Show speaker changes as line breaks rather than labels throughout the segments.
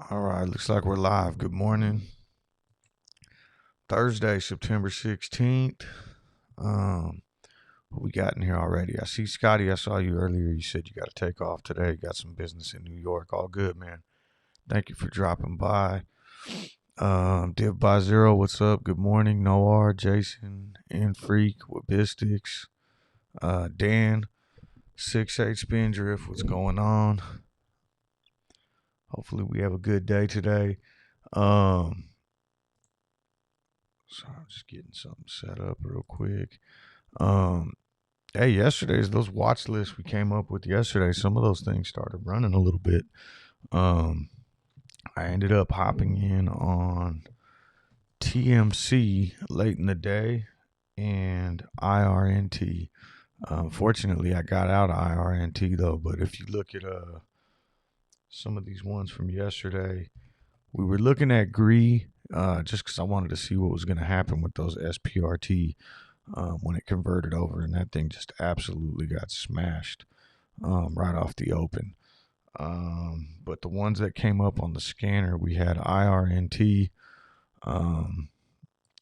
All right, looks like we're live. Good morning. Thursday, September 16th. What we got in here already? I see Scotty, I saw you earlier. You said you got to take off today. You got some business in New York. All good, man. Thank you for dropping by. Div by Zero, what's up? Good morning. Noir, Jason, and Freak, Wabistics, Dan, 6-8 Spindrift, what's going on? Hopefully we have a good day today. So I'm just getting something set up real quick. Hey, yesterday's those watch lists we came up with yesterday, some of those things started running a little bit. I ended up hopping in on TMC late in the day and IRNT. Fortunately, I got out of IRNT though. But if you look at some of these ones from yesterday, we were looking at GRE just because I wanted to see what was going to happen with those SPRT when it converted over, and that thing just absolutely got smashed right off the open. But the ones that came up on the scanner, we had IRNT. I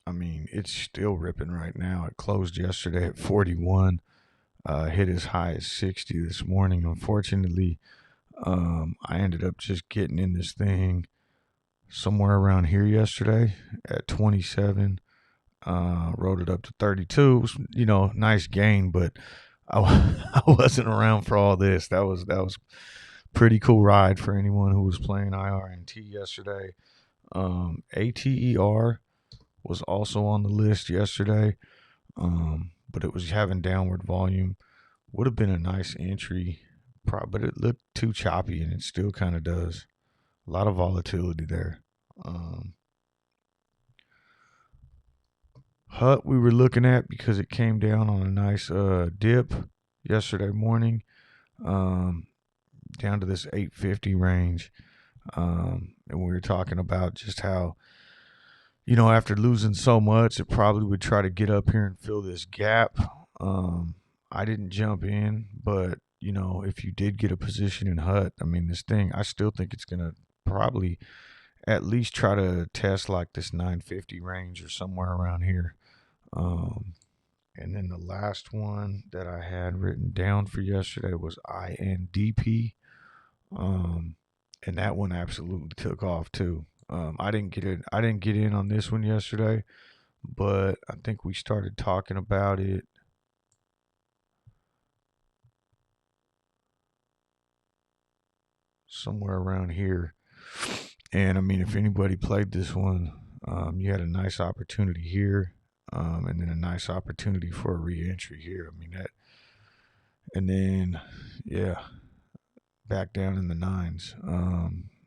mean, it's still ripping right now. It closed yesterday at 41, hit as high as 60 this morning. Unfortunately, I ended up just getting in this thing somewhere around here yesterday at 27. Rode it up to 32. It was, nice gain, but I wasn't around for all this. That was pretty cool ride for anyone who was playing IRNT yesterday. ATER was also on the list yesterday, but it was having downward volume. Would have been a nice entry, but it looked too choppy, and it still kind of does. A lot of volatility there. HUT we were looking at because it came down on a nice dip yesterday morning, down to this 850 range. And we were talking about just how, after losing so much, it probably would try to get up here and fill this gap. I didn't jump in, but, if you did get a position in HUT, I mean, this thing, I still think it's going to probably at least try to test like this 950 range or somewhere around here. And then the last one that I had written down for yesterday was INDP. And that one absolutely took off too. I didn't get in on this one yesterday, but I think we started talking about it somewhere around here. And I mean, if anybody played this one, you had a nice opportunity here, and then a nice opportunity for a re-entry here. I mean that, and then yeah, back down in the nines,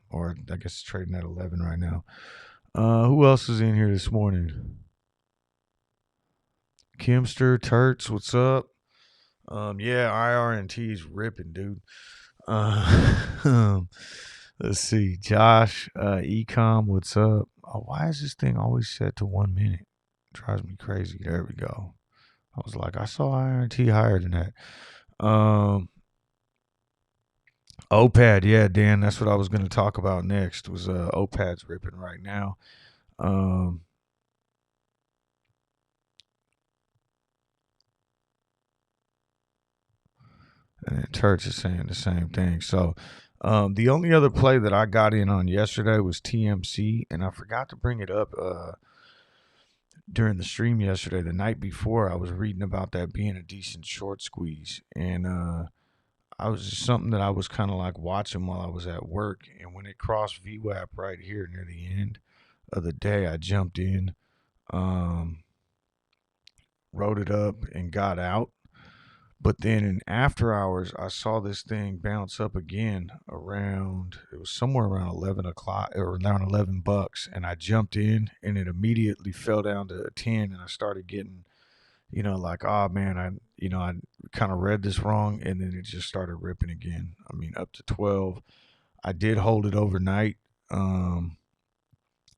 or I guess it's trading at 11 right now. Who else is in here this morning? Kimster, Turts, what's up? Yeah, IRNT is ripping, dude. Let's see, Josh, Ecom, what's up? Oh, why is this thing always set to 1 minute? Drives me crazy. There we go. I was like, I saw IRNT higher than that. OPAD, yeah, Dan, that's what I was going to talk about next. Was OPAD's ripping right now. And Church is saying the same thing. So the only other play that I got in on yesterday was TMC, and I forgot to bring it up during the stream yesterday. The night before, I was reading about that being a decent short squeeze, and I was just something that I was kind of like watching while I was at work. And when it crossed VWAP right here near the end of the day, I jumped in, wrote it up, and got out. But then in after hours, I saw this thing bounce up again around, it was somewhere around 11 o'clock or around $11. And I jumped in and it immediately fell down to 10. And I started getting, like, oh man, I kind of read this wrong. And then it just started ripping again. I mean, up to 12. I did hold it overnight. And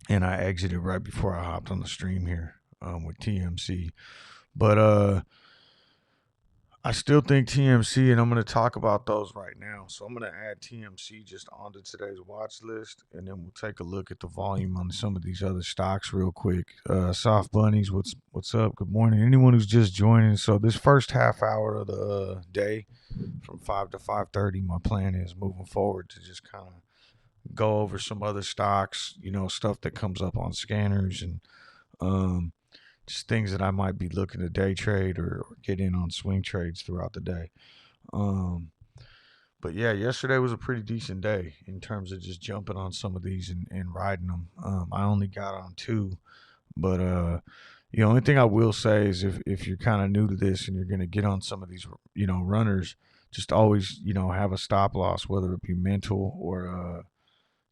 I exited right before I hopped on the stream here with TMC. But, I still think TMC, and I'm going to talk about those right now. So I'm going to add TMC just onto today's watch list, and then we'll take a look at the volume on some of these other stocks real quick. Soft Bunnies, what's up? Good morning. Anyone who's just joining. So this first half hour of the day, from 5 to 5:30, my plan is moving forward to just kind of go over some other stocks, stuff that comes up on scanners, and just things that I might be looking to day trade or get in on swing trades throughout the day. But yeah, yesterday was a pretty decent day in terms of just jumping on some of these and riding them. I only got on two, but the only thing I will say is if you're kind of new to this and you're going to get on some of these, runners, just always, have a stop loss, whether it be mental or,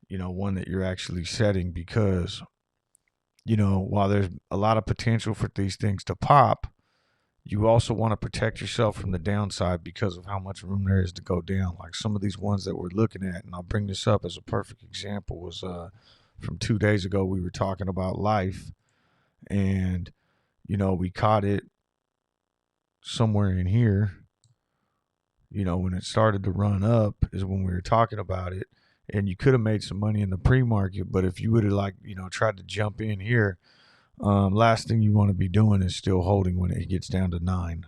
one that you're actually setting, because while there's a lot of potential for these things to pop, you also want to protect yourself from the downside because of how much room there is to go down. Like some of these ones that we're looking at, and I'll bring this up as a perfect example, was from 2 days ago. We were talking about life, and we caught it somewhere in here. When it started to run up is when we were talking about it, and you could have made some money in the pre-market, but if you would have tried to jump in here, last thing you want to be doing is still holding when it gets down to 9,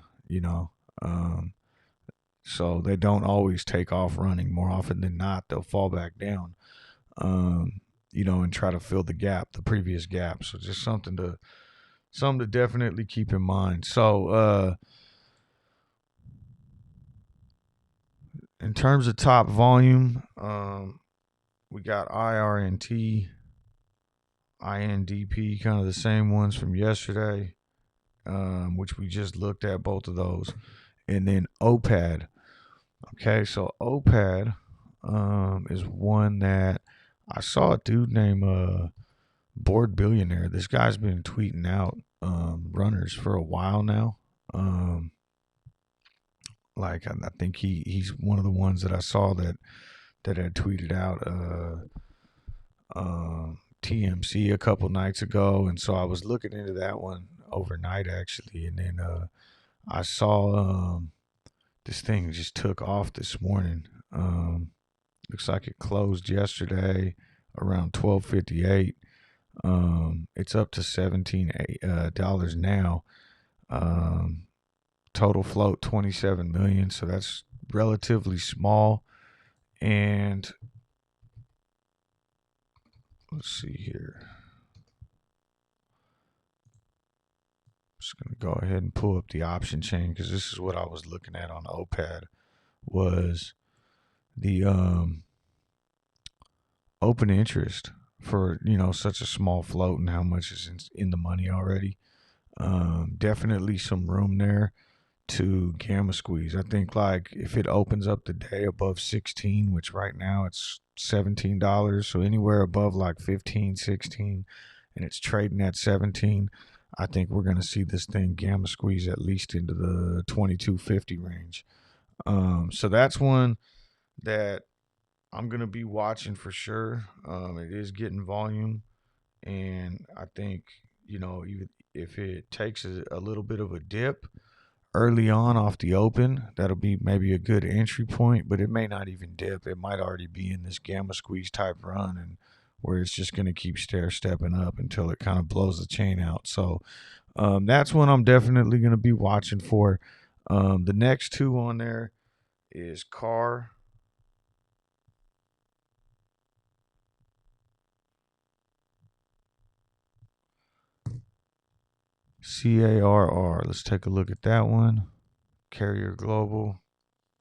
so they don't always take off running. More often than not, they'll fall back down, and try to fill the previous gap. So just something to definitely keep in mind. So, in terms of top volume, we got IRNT, INDP, kind of the same ones from yesterday, which we just looked at, both of those. And then OPAD. Okay, so OPAD is one that I saw a dude named Bored Billionaire. This guy's been tweeting out runners for a while now. I think he's one of the ones that I saw that had tweeted out TMC a couple nights ago, and so I was looking into that one overnight actually, and then I saw this thing just took off this morning. Looks like it closed yesterday around 12:58. It's up to $17 now. Total float 27 million, so that's relatively small. And let's see here. I'm just gonna go ahead and pull up the option chain, because this is what I was looking at on OPAD, was the open interest for such a small float and how much is in the money already. Definitely some room there to gamma squeeze. I think if it opens up the day above 16, which right now it's $17, so anywhere above 15, 16, and it's trading at 17, I think we're going to see this thing gamma squeeze at least into the 2250 range. So that's one that I'm going to be watching for sure. It is getting volume, and I think even if it takes a little bit of a dip early on off the open, that'll be maybe a good entry point, but it may not even dip. It might already be in this gamma squeeze type run, and where it's just going to keep stepping up until it kind of blows the chain out. So that's one I'm definitely going to be watching for. The next two on there is CAR. CARR. Let's take a look at that one. Carrier Global.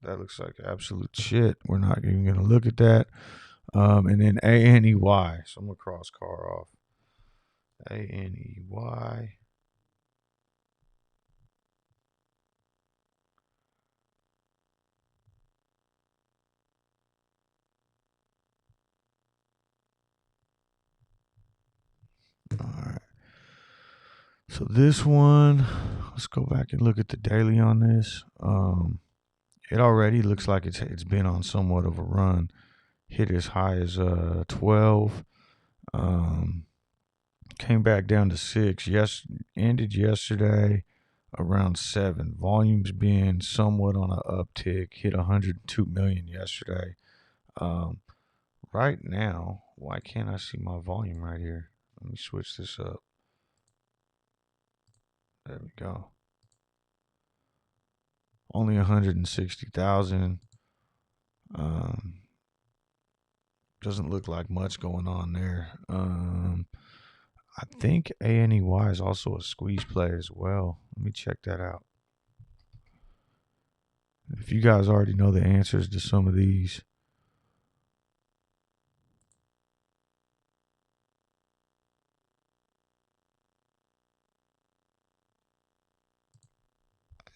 That looks like absolute shit. We're not even going to look at that. And then ANEY. So I'm going to cross CAR off. ANEY. All right. So this one, let's go back and look at the daily on this. It already looks like it's been on somewhat of a run. Hit as high as 12. Came back down to 6. Ended yesterday around 7. Volume's been somewhat on an uptick, hit 102 million yesterday. Right now, why can't I see my volume right here? Let me switch this up. There we go. Only 160,000. Doesn't look like much going on there. I think ANEY is also a squeeze play as well. Let me check that out. If you guys already know the answers to some of these,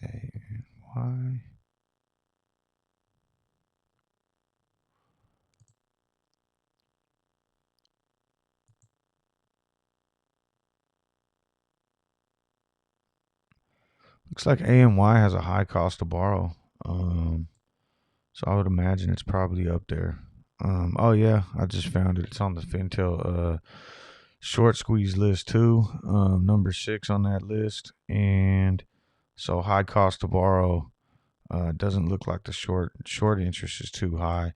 ANY. Looks like ANY has a high cost to borrow. So I would imagine it's probably up there. Oh yeah, I just found it. It's on the Fintel short squeeze list too. Number 6 on that list, and so high cost to borrow. Doesn't look like the short interest is too high,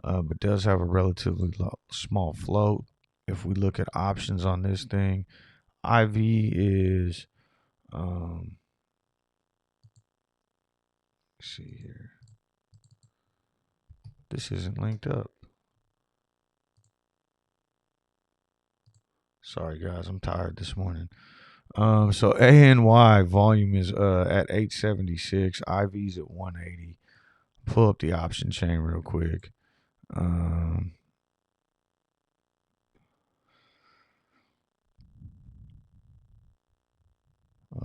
but does have a relatively small float. If we look at options on this thing, IV is let's see here. This isn't linked up. Sorry guys, I'm tired this morning. So ANY volume is at 876, IV's at 180. Pull up the option chain real quick.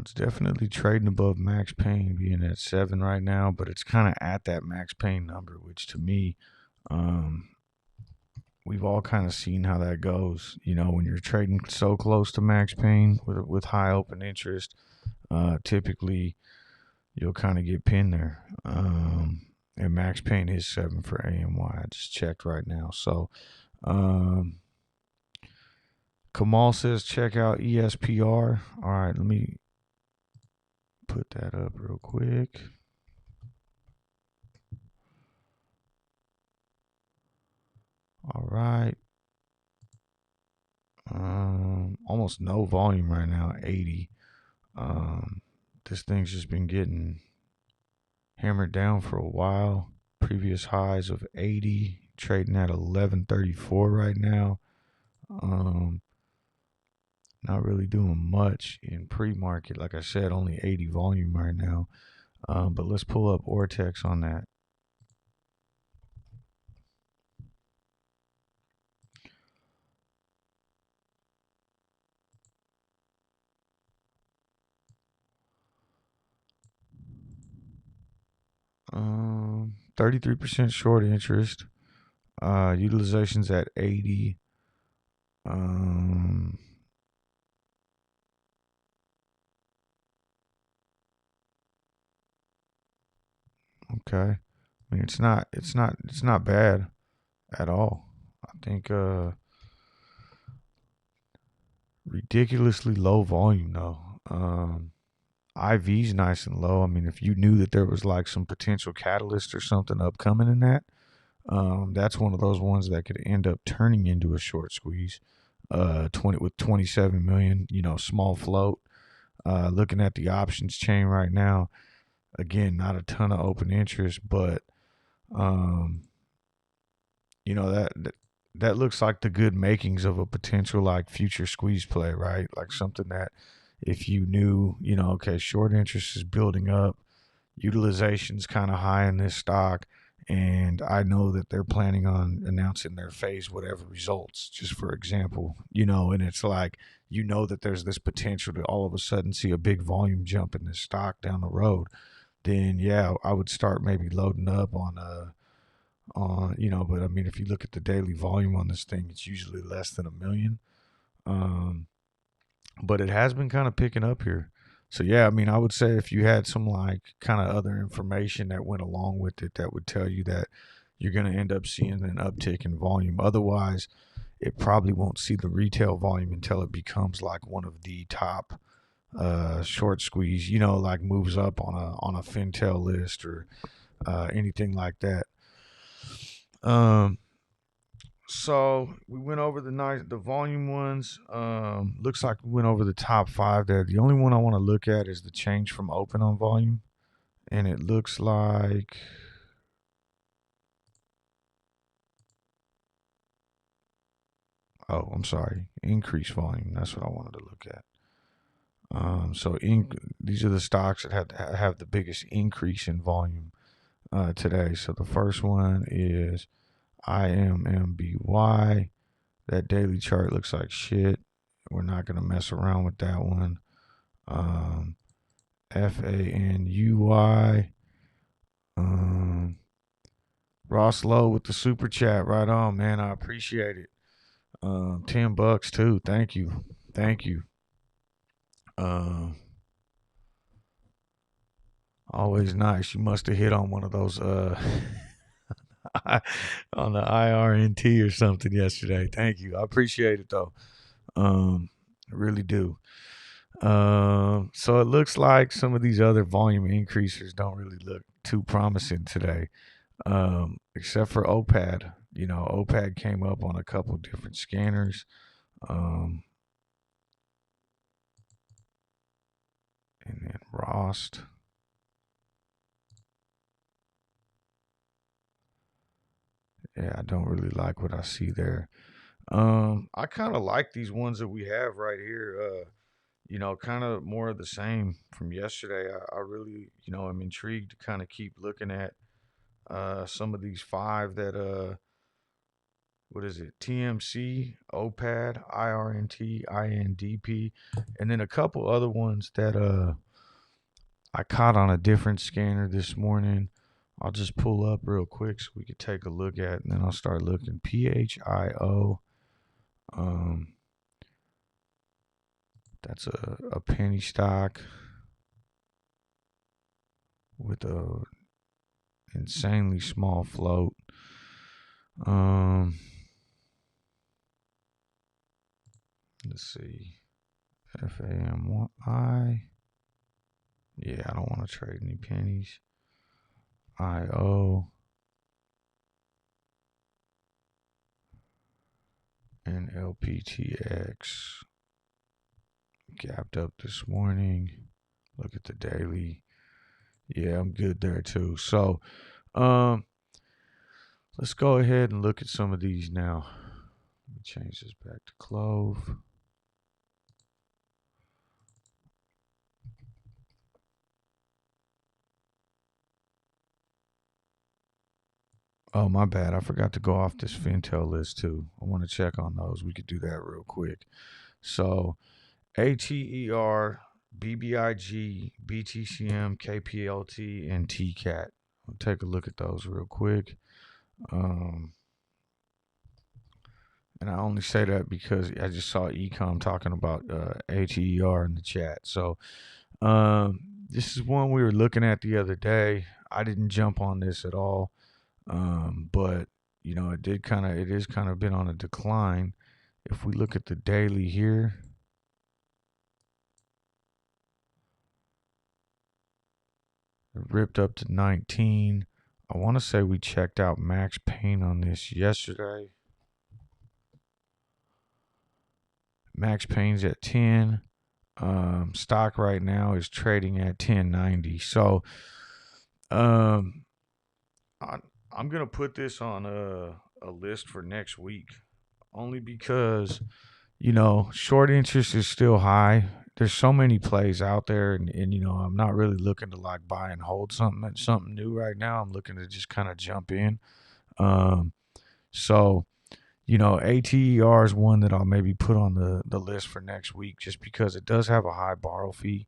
It's definitely trading above max pain, being at 7 right now, but it's kind of at that max pain number, which to me, we've all kind of seen how that goes. You know, when you're trading so close to max pain with high open interest, typically you'll kind of get pinned there. And max pain is 7 for ANY. I just checked right now. So, Kamal says check out ESPR. All right, let me put that up real quick. All right. Almost no volume right now, 80. This thing's just been getting hammered down for a while. Previous highs of 80, trading at 1134 right now. Not really doing much in pre-market. Like I said, only 80 volume right now. But let's pull up Ortex on that. Um, 33% short interest. Utilization's at 80. Okay. I mean, it's not bad at all. I think ridiculously low volume though. IV's nice and low. I mean, if you knew that there was like some potential catalyst or something upcoming in that, that's one of those ones that could end up turning into a short squeeze. 27 million, small float. Looking at the options chain right now, again, not a ton of open interest, but that looks like the good makings of a potential like future squeeze play, right? Like something that if you knew, okay, short interest is building up, utilization's kind of high in this stock, and I know that they're planning on announcing their phase whatever results, just for example, and it's like, that there's this potential to all of a sudden see a big volume jump in this stock down the road, then yeah, I would start maybe loading up on but I mean, if you look at the daily volume on this thing, it's usually less than 1 million. But it has been kind of picking up here. So yeah, I mean, I would say if you had some like kind of other information that went along with it, that would tell you that you're going to end up seeing an uptick in volume. Otherwise, it probably won't see the retail volume until it becomes like one of the top short squeeze, like moves up on a Fintel list or anything like that. So we went over the volume ones. Looks like we went over the top 5 there. The only one I want to look at is the change from open on volume, and it looks like I'm sorry, increased volume. That's what I wanted to look at. These are the stocks that have the biggest increase in volume today. So the first one is IMMBY. That daily chart looks like shit. We're not going to mess around with that one. FANUY. Ross Lowe with the super chat. Right on, man. I appreciate it. $10 too. Thank you. Always nice. You must have hit on one of those on the IRNT or something yesterday. Thank you. I appreciate it though. I really do. So it looks like some of these other volume increasers don't really look too promising today. Except for OPAD. OPAD came up on a couple different scanners. And then Rost. Yeah, I don't really like what I see there. I kind of like these ones that we have right here. Kind of more of the same from yesterday. I really, I'm intrigued to kind of keep looking at some of these 5 that what is it? TMC, OPAD, IRNT, INDP, and then a couple other ones that I caught on a different scanner this morning. I'll just pull up real quick so we could take a look at, and then I'll start looking. PHIO. That's a penny stock with a insanely small float. Let's see. FAMI. Yeah, I don't want to trade any pennies. IO. And LPTX. Gapped up this morning. Look at the daily. Yeah, I'm good there too. So, let's go ahead and look at some of these now. Let me change this back to CLOV. Oh, my bad. I forgot to go off this Fintel list too. I want to check on those. We could do that real quick. So, ATER, BBIG, BTCM, KPLT, and TKAT. We'll take a look at those real quick. And I only say that because I just saw Ecom talking about ATER in the chat. So this is one we were looking at the other day. I didn't jump on this at all, but it is kind of been on a decline. If we look at the daily here, it ripped up to 19. I want to say we checked out Max Payne on this yesterday. Max Payne's at 10. Stock right now is trading at 1090. So I'm gonna put this on a list for next week, only because short interest is still high. There's so many plays out there, and I'm not really looking to like buy and hold something new right now. I'm looking to just kind of jump in. So ATER is one that I'll maybe put on the list for next week, just because it does have a high borrow fee.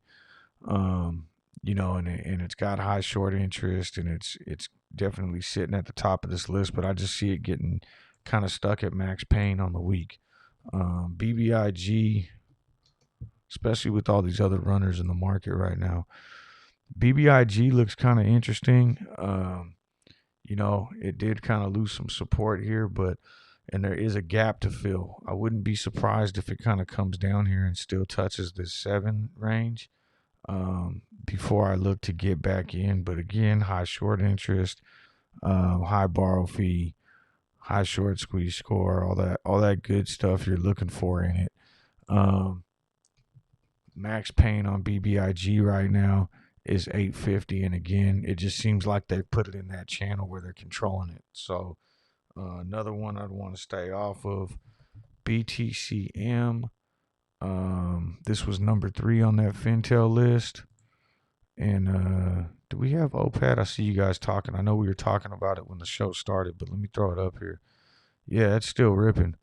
And it's got high short interest, and it's definitely sitting at the top of this list, but I just see it getting kind of stuck at Max Payne on the week. BBIG, especially with all these other runners in the market right now. BBIG looks kind of interesting. It did kind of lose some support here, but and there is a gap to fill. I wouldn't be surprised if it kind of comes down here and still touches this 7 range before I look to get back in. But again, high short interest, high borrow fee, high short squeeze score, all that good stuff you're looking for in it. Max pain on BBIG right now is 850, and again, it just seems like they put it in that channel where they're controlling it. So another one I'd want to stay off of, BTCM. This was number 3 on that Fintel list. And do we have OPAD? I see you guys talking. I know we were talking about it when the show started, but let me throw it up here. Yeah, it's still ripping.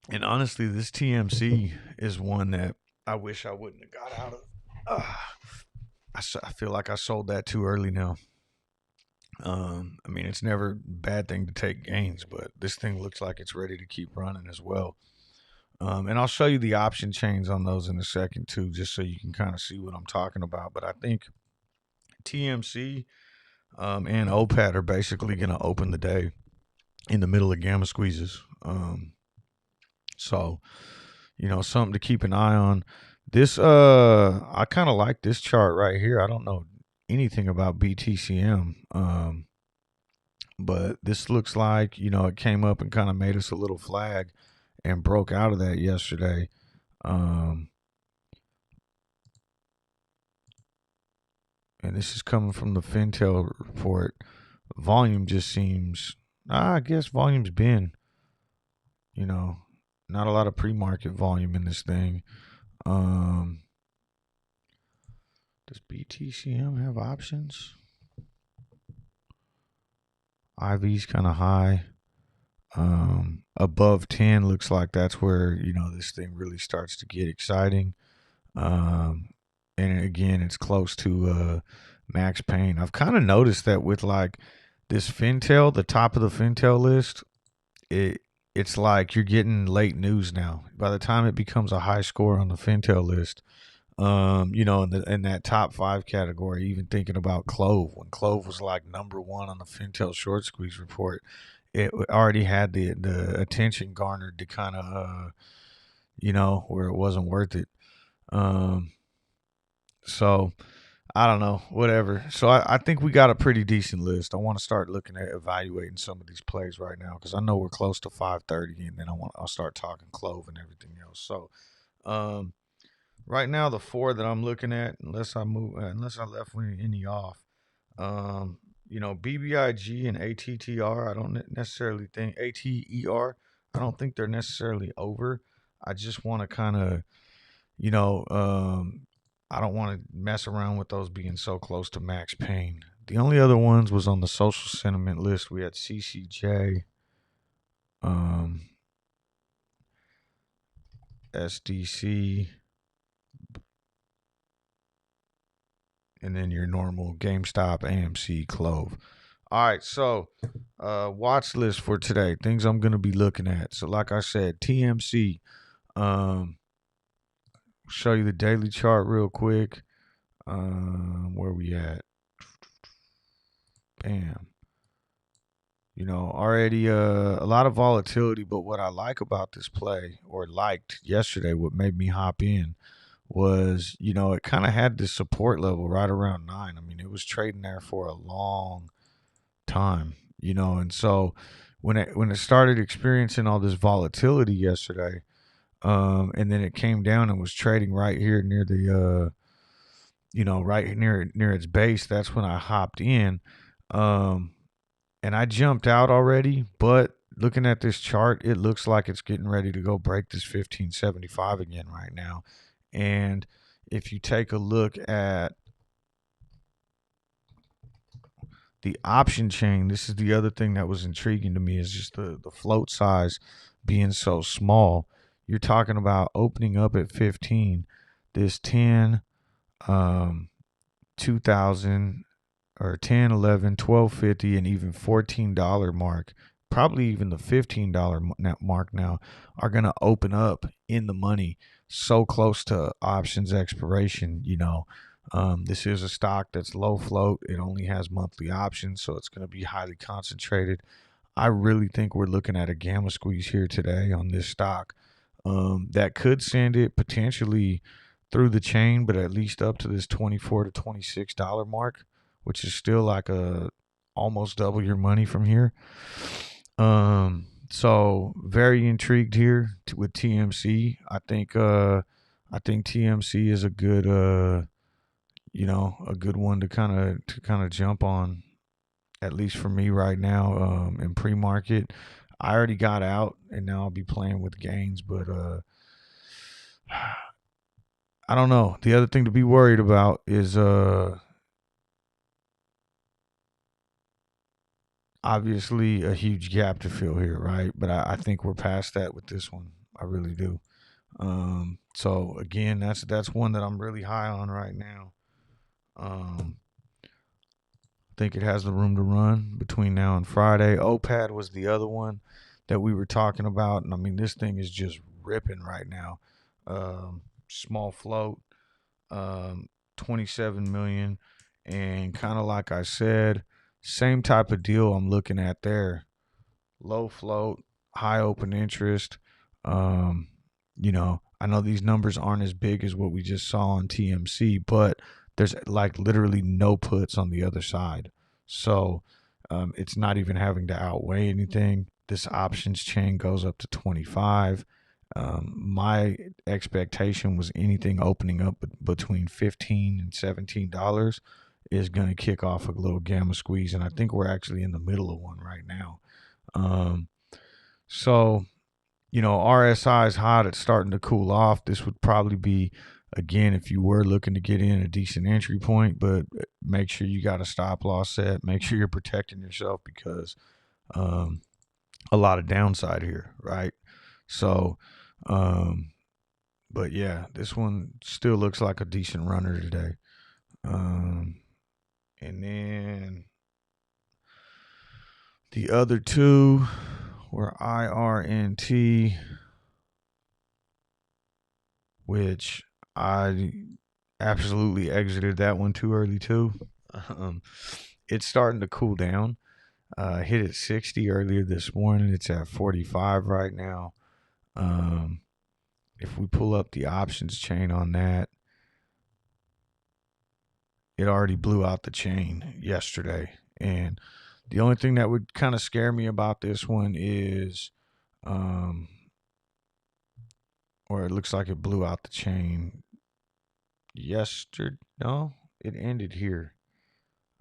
And honestly, this TMC is one that I wish I wouldn't have got out of. I feel like I sold that too early now. I mean, it's never a bad thing to take gains, but this thing looks like it's ready to keep running as well. And I'll show you the option chains on those in a second too, just so you can kind of see what I'm talking about. But I think TMC and OPAD are basically going to open the day in the middle of gamma squeezes. So, something to keep an eye on. This, I kind of like this chart right here. I don't know anything about BTCM, but this looks like, it came up and kind of made us a little flag and broke out of that yesterday. And this is coming from the Fintel report. Volume just seems, I guess volume's been, not a lot of pre-market volume in this thing. Does BTCM have options? IV's kind of high. Above 10 looks like that's where, this thing really starts to get exciting. And again, it's close to max pain. I've kind of noticed that with like this Fintel, the top of the Fintel list, it's like you're getting late news now. By the time it becomes a high score on the Fintel list, in that top 5 category, even thinking about CLOV, when CLOV was like number 1 on the Fintel short squeeze report, it already had the attention garnered to kind of, where it wasn't worth it. So I don't know, whatever. So I think we got a pretty decent list. I want to start looking at evaluating some of these plays right now, because I know we're close to 5:30, and then I'll start talking CLOV and everything else. So right now, the 4 that I'm looking at, unless I left any off, BBIG and ATTR, I don't necessarily think ATER, I don't think they're necessarily over. I just want to kind of, I don't want to mess around with those being so close to max pain. The only other ones was on the social sentiment list. We had CCJ, SDC, and then your normal GameStop, AMC, CLOV. All right, so watch list for today. Things I'm going to be looking at. So like I said, TMC. Show you the daily chart real quick. Where we at? Bam. Already a lot of volatility, but what I like about this play, or liked yesterday, what made me hop in, was, it kind of had this support level right around 9. I mean, it was trading there for a long time, and so when it started experiencing all this volatility yesterday, and then it came down and was trading right here near the right near its base, that's when I hopped in, and I jumped out already. But looking at this chart, it looks like it's getting ready to go break this 1575 again right now. And if you take a look at the option chain, this is the other thing that was intriguing to me, is just the float size being so small. You're talking about opening up at 15, this 10, 2000, or 10, 11, 12.50, and even $14 mark, probably even the $15 mark now, are going to open up in the money so close to options expiration, This is a stock that's low float. It only has monthly options, so it's going to be highly concentrated. I really think we're looking at a gamma squeeze here today on this stock. That could send it potentially through the chain, but at least up to this $24 to $26 mark, which is still like a almost double your money from here. So very intrigued here with TMC. I think TMC is a good a good one to kind of jump on, at least for me right now, in pre-market. I already got out and now I'll be playing with gains, but I don't know. The other thing to be worried about is obviously a huge gap to fill here, right? But I think we're past that with this one. I really do. So again, that's one that I'm really high on right now. I think it has the room to run between now and Friday. OPAD was the other one that we were talking about, and I mean this thing is just ripping right now. Small float, 27 million, and kind of like I said, same type of deal I'm looking at there. Low float, high open interest. Um, I know these numbers aren't as big as what we just saw on TMC, but there's like literally no puts on the other side. So it's not even having to outweigh anything. This options chain goes up to 25. My expectation was anything opening up between $15 and $17 is going to kick off a little gamma squeeze. And I think we're actually in the middle of one right now. So RSI is hot. It's starting to cool off. This would probably be, again, if you were looking to get in, a decent entry point, but make sure you got a stop loss set. Make sure you're protecting yourself because a lot of downside here, right? So, but yeah, this one still looks like a decent runner today. And then the other two were IRNT, which I absolutely exited that one too early too. It's starting to cool down. Hit at 60 earlier this morning. It's at 45 right now. If we pull up the options chain on that, it already blew out the chain yesterday. And the only thing that would kind of scare me about this one is, or it looks like it blew out the chain yesterday. No, it ended here.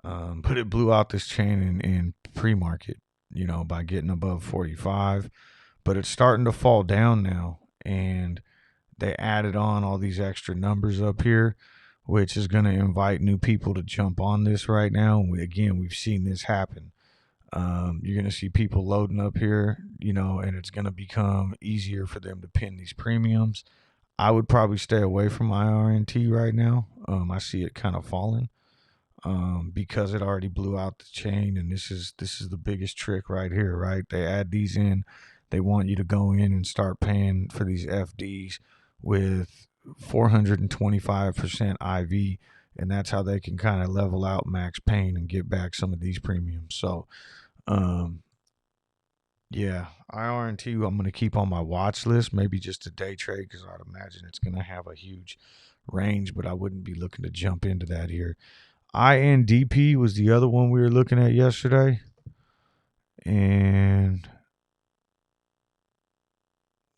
But it blew out this chain in pre-market, by getting above 45. But it's starting to fall down now. And they added on all these extra numbers up here, which is going to invite new people to jump on this right now. And we've seen this happen. You're going to see people loading up here, and it's going to become easier for them to pin these premiums. I would probably stay away from IRNT right now. I see it kind of falling because it already blew out the chain, and this is the biggest trick right here, right? They add these in. They want you to go in and start paying for these FDs with 425% IV, and that's how they can kind of level out max pain and get back some of these premiums. So, yeah, IRNT I'm going to keep on my watch list, maybe just a day trade because I'd imagine it's going to have a huge range, but I wouldn't be looking to jump into that here. INDP was the other one we were looking at yesterday. And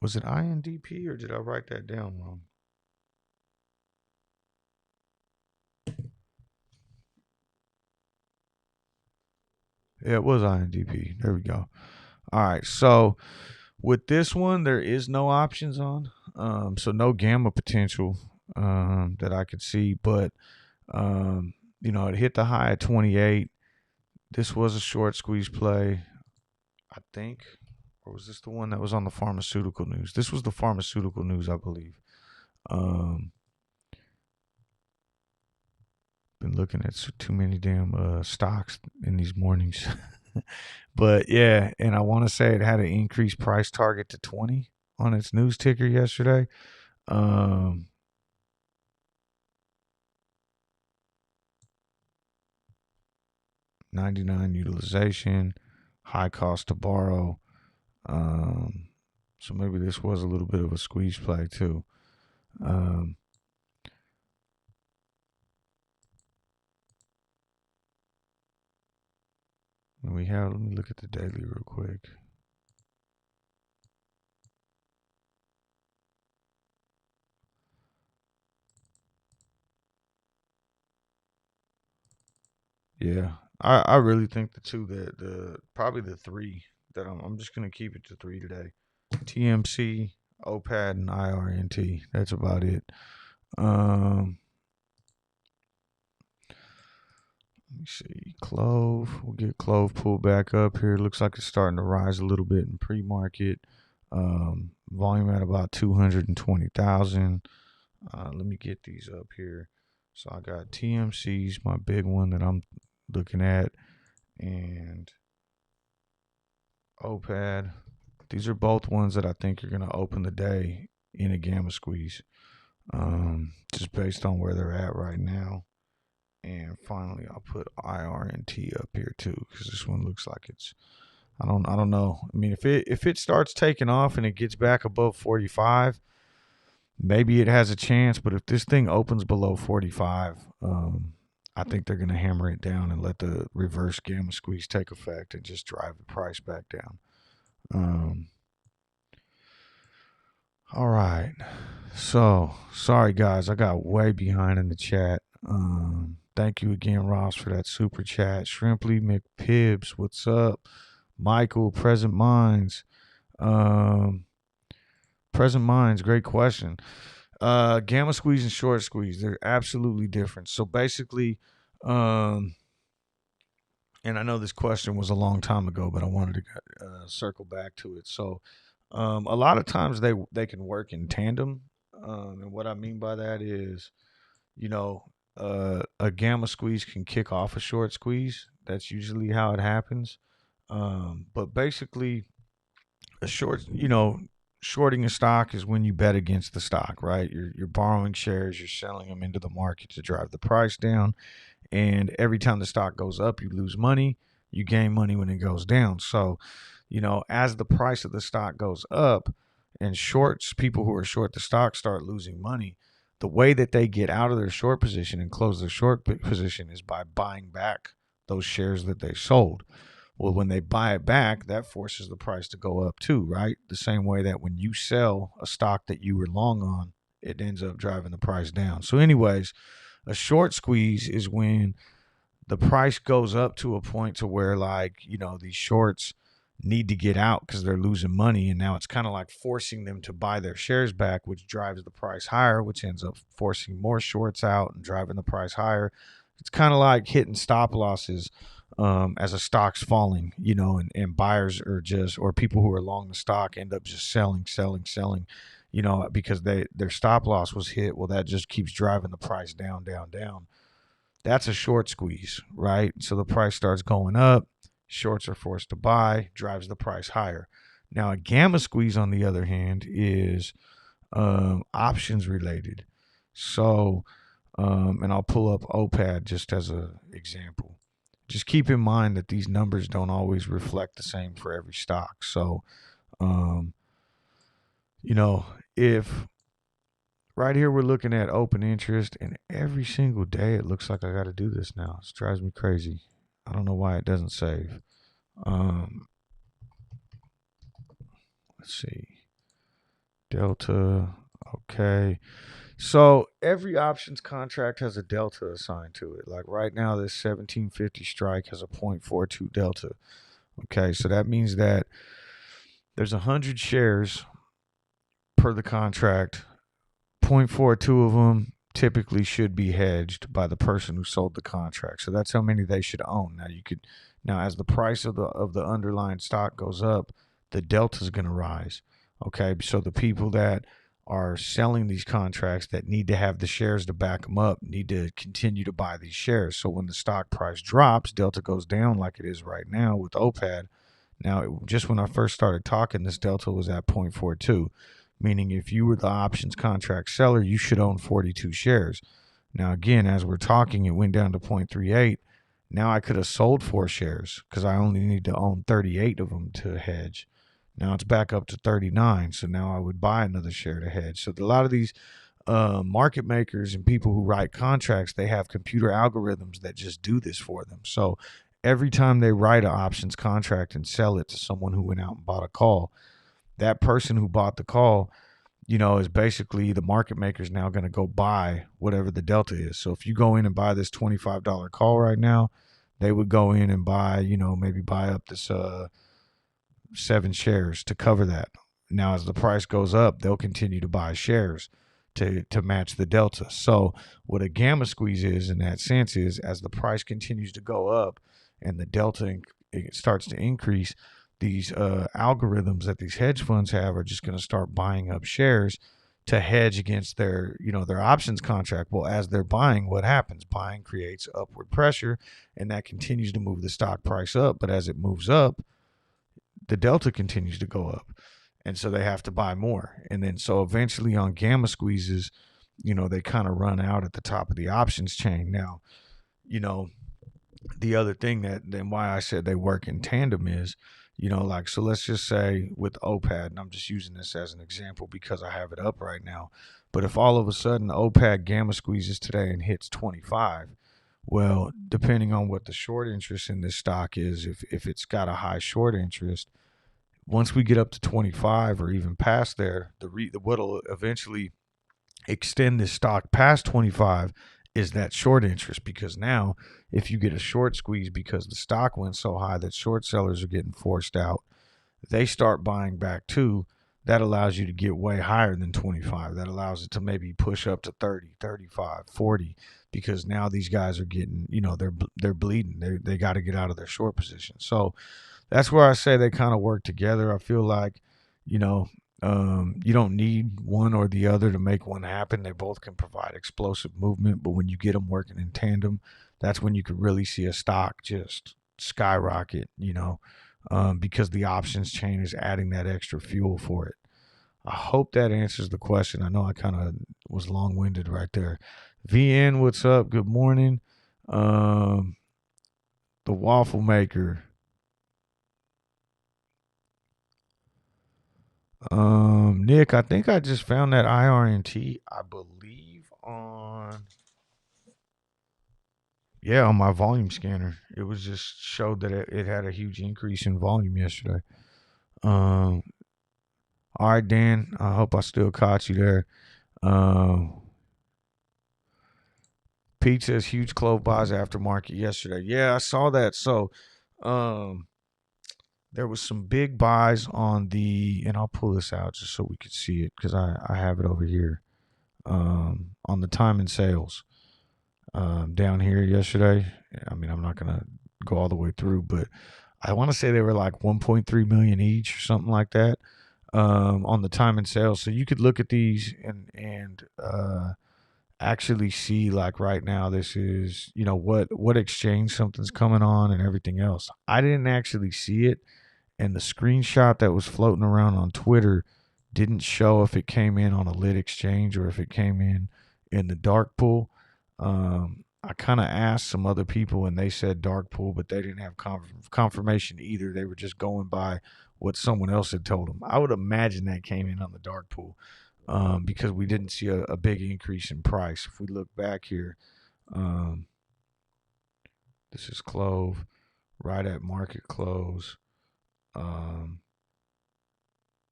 was it INDP or did I write that down wrong? Yeah, it was INDP. There we go. All right. So with this one, there is no options on. So no gamma potential that I could see. But, it hit the high at 28. This was a short squeeze play, I think. Or was this the one that was on the pharmaceutical news? This was the pharmaceutical news, I believe. Been looking at too many damn stocks in these mornings. But yeah, and I want to say it had an increased price target to 20 on its news ticker yesterday. 99 utilization, high cost to borrow. So maybe this was a little bit of a squeeze play too. Let me look at the daily real quick. Yeah, I really think probably the three that I'm just gonna keep it to three today. TMC, OPAD, and IRNT. That's about it. Let me see. CLOV. We'll get CLOV pulled back up here. Looks like it's starting to rise a little bit in pre-market. Volume at about 220,000. Let me get these up here. So I got TMC's my big one that I'm looking at, and OPAD. These are both ones that I think are going to open the day in a gamma squeeze, just based on where they're at right now. And finally, I'll put IRNT up here too, because this one looks like it's. I don't know. I mean, if it starts taking off and it gets back above 45, maybe it has a chance. But if this thing opens below 45, I think they're going to hammer it down and let the reverse gamma squeeze take effect and just drive the price back down. All right. So, sorry guys, I got way behind in the chat. Thank you again, Ross, for that super chat. Shrimply McPibs, what's up? Michael, Present Minds. Present Minds, great question. Gamma squeeze and short squeeze, they're absolutely different. So basically, and I know this question was a long time ago, but I wanted to circle back to it. So a lot of times they can work in tandem. And what I mean by that is, a gamma squeeze can kick off a short squeeze. That's usually how it happens. But basically, shorting a stock is when you bet against the stock, right? You're borrowing shares, you're selling them into the market to drive the price down. And every time the stock goes up, you lose money. You gain money when it goes down. So, as the price of the stock goes up and people who are short the stock start losing money, the way that they get out of their short position and close their short position is by buying back those shares that they sold. Well, when they buy it back, that forces the price to go up too, right? The same way that when you sell a stock that you were long on, it ends up driving the price down. So anyways, a short squeeze is when the price goes up to a point to where, these shorts need to get out because they're losing money, and now it's kind of like forcing them to buy their shares back, which drives the price higher, which ends up forcing more shorts out and driving the price higher. It's kind of like hitting stop losses as a stock's falling, and buyers or people who are long the stock end up just selling, because their stop loss was hit. Well, that just keeps driving the price down. That's a short squeeze, right? So the price starts going up, shorts are forced to buy, drives the price higher. Now, a gamma squeeze, on the other hand, is options related. So, and I'll pull up OPAD just as an example. Just keep in mind that these numbers don't always reflect the same for every stock. So, if right here we're looking at open interest, and every single day it looks like I got to do this now. It drives me crazy. I don't know why it doesn't save. Let's see. Delta. Okay. So every options contract has a delta assigned to it. Like right now, this 1750 strike has a 0.42 delta. Okay, so that means that there's 100 shares per the contract. 0.42 of them typically should be hedged by the person who sold the contract. So that's how many they should own. Now as the price of the underlying stock goes up, the delta is going to rise. Okay, so the people that are selling these contracts that need to have the shares to back them up need to continue to buy these shares. So when the stock price drops, delta goes down like it is right now with OPAD. Now, just when I first started talking, this delta was at 0.42, meaning if you were the options contract seller, you should own 42 shares. Now, again, as we're talking, it went down to 0.38, Now I could have sold 4 shares because I only need to own 38 of them to hedge. Now it's back up to 39. So now I would buy another share to hedge. So a lot of these market makers and people who write contracts, they have computer algorithms that just do this for them. So every time they write an options contract and sell it to someone who went out and bought a call, that person who bought the call, is basically the market maker's now going to go buy whatever the delta is. So if you go in and buy this $25 call right now, they would go in and buy, maybe buy up this 7 shares to cover that. Now, as the price goes up, they'll continue to buy shares to match the delta. So what a gamma squeeze is in that sense is, as the price continues to go up and the delta it starts to increase, these algorithms that these hedge funds have are just going to start buying up shares to hedge against their options contract. Well, as they're buying, what happens? Buying creates upward pressure, and that continues to move the stock price up. But as it moves up, the delta continues to go up, and so they have to buy more. And then so eventually on gamma squeezes, they kind of run out at the top of the options chain. Now, the other thing then why I said they work in tandem is, so let's just say with OPAD, and I'm just using this as an example because I have it up right now. But if all of a sudden OPAD gamma squeezes today and hits 25, well, depending on what the short interest in this stock is, if it's got a high short interest, once we get up to 25 or even past there, what'll eventually extend this stock past 25 is that short interest, because now if you get a short squeeze because the stock went so high that short sellers are getting forced out, they start buying back too. That allows you to get way higher than 25. That allows it to maybe push up to 30, 35, 40, because now these guys are getting, they're bleeding. They got to get out of their short position. So that's where I say they kind of work together. I feel like, you don't need one or the other to make one happen. They both can provide explosive movement, but when you get them working in tandem, that's when you could really see a stock just skyrocket, because the options chain is adding that extra fuel for it. I hope that answers the question. I know I kind of was long-winded right there. VN, what's up? Good morning. The waffle maker. Nick, I think I just found that IRNT, I believe on my volume scanner. It was just showed that it had a huge increase in volume yesterday. All right, Dan, I hope I still caught you there. Pete says huge CLOV buys aftermarket yesterday. Yeah, I saw that. So, there was some big buys on and I'll pull this out just so we could see it because I have it over here, on the time and sales down here yesterday. I mean, I'm not going to go all the way through, but I want to say they were like 1.3 million each or something like that, on the time and sales. So you could look at these and actually see, like right now, this is, what exchange something's coming on and everything else. I didn't actually see it. And the screenshot that was floating around on Twitter didn't show if it came in on a lit exchange or if it came in the dark pool. I kind of asked some other people and they said dark pool, but they didn't have confirmation either. They were just going by what someone else had told them. I would imagine that came in on the dark pool, because we didn't see a big increase in price. If we look back here, this is CLOV right at market close.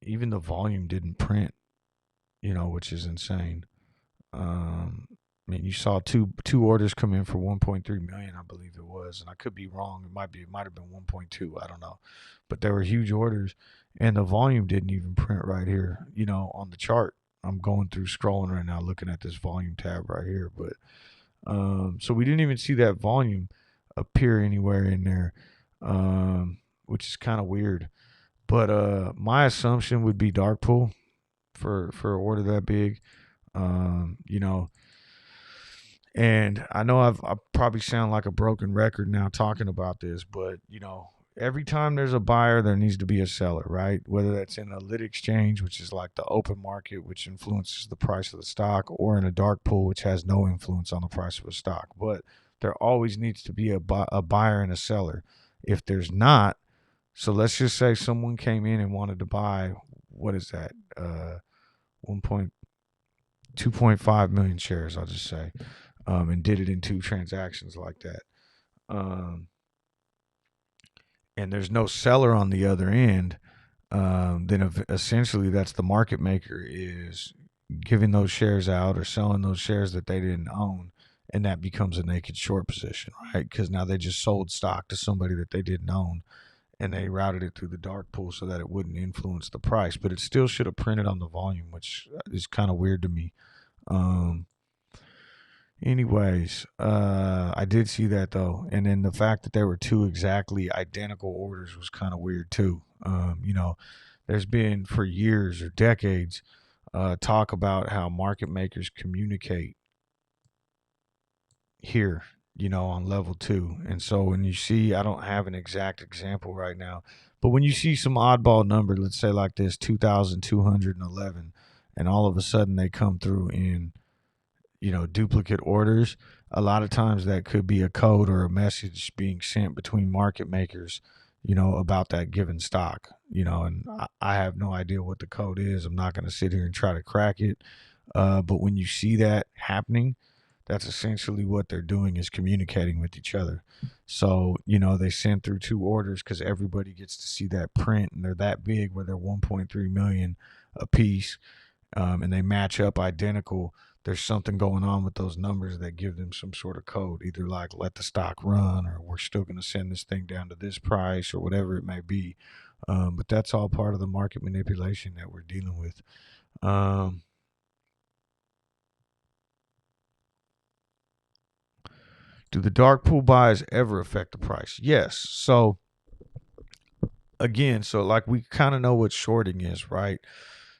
Even the volume didn't print, which is insane. I mean, you saw two orders come in for 1.3 million, I believe it was, and I could be wrong. It might have been 1.2. I don't know, but they were huge orders, and the volume didn't even print right here, on the chart. I'm going through scrolling right now, looking at this volume tab right here, but so we didn't even see that volume appear anywhere in there, which is kind of weird. But my assumption would be dark pool for an order that big. And I know I probably sound like a broken record now talking about this, but every time there's a buyer, there needs to be a seller, right? Whether that's in a lit exchange, which is like the open market, which influences the price of the stock, or in a dark pool, which has no influence on the price of a stock. But there always needs to be a buyer and a seller. If there's not, so let's just say someone came in and wanted to buy, what is that? 2.5 million shares, I'll just say, and did it in 2 transactions like that. And there's no seller on the other end, then essentially that's the market maker is giving those shares out or selling those shares that they didn't own, and that becomes a naked short position, right? Because now they just sold stock to somebody that they didn't own, and they routed it through the dark pool so that it wouldn't influence the price, but it still should have printed on the volume, which is kind of weird to me. Anyways, I did see that though, and then the fact that there were 2 exactly identical orders was kind of weird too. There's been for years or decades talk about how market makers communicate here, on level 2. And so when you see, I don't have an exact example right now, but when you see some oddball number, let's say like this 2,211, and all of a sudden they come through in duplicate orders, a lot of times that could be a code or a message being sent between market makers, about that given stock, and I have no idea what the code is. I'm not going to sit here and try to crack it. But when you see that happening, that's essentially what they're doing, is communicating with each other. So, they send through 2 orders because everybody gets to see that print, and they're that big where they're 1.3 million a piece, and they match up identical. There's something going on with those numbers that give them some sort of code, either like let the stock run, or we're still going to send this thing down to this price, or whatever it may be. But that's all part of the market manipulation that we're dealing with. Do the dark pool buys ever affect the price? Yes. So again, like we kind of know what shorting is, right?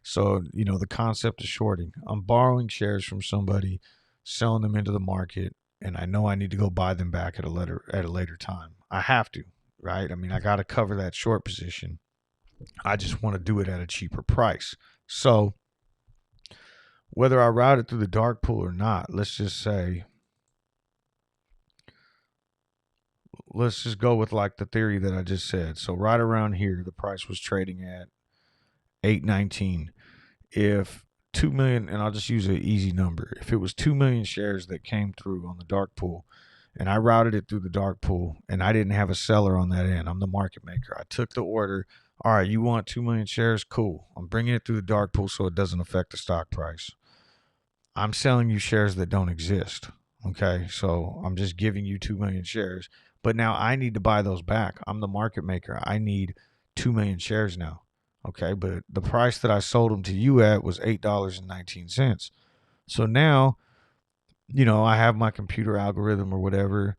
So, the concept of shorting, I'm borrowing shares from somebody, selling them into the market, and I know I need to go buy them back at a later time. I have to, right? I mean, I got to cover that short position. I just want to do it at a cheaper price. So whether I route it through the dark pool or not, let's just go with like the theory that I just said. So right around here, the price was trading at 819. If 2 million, and I'll just use an easy number, if it was 2 million shares that came through on the dark pool, and I routed it through the dark pool, and I didn't have a seller on that end, I'm the market maker. I took the order. All right, you want 2 million shares? Cool. I'm bringing it through the dark pool so it doesn't affect the stock price. I'm selling you shares that don't exist. Okay, so I'm just giving you 2 million shares, but now I need to buy those back. I'm the market maker. I need 2 million shares now. Okay, but the price that I sold them to you at was $8.19. So now, I have my computer algorithm or whatever,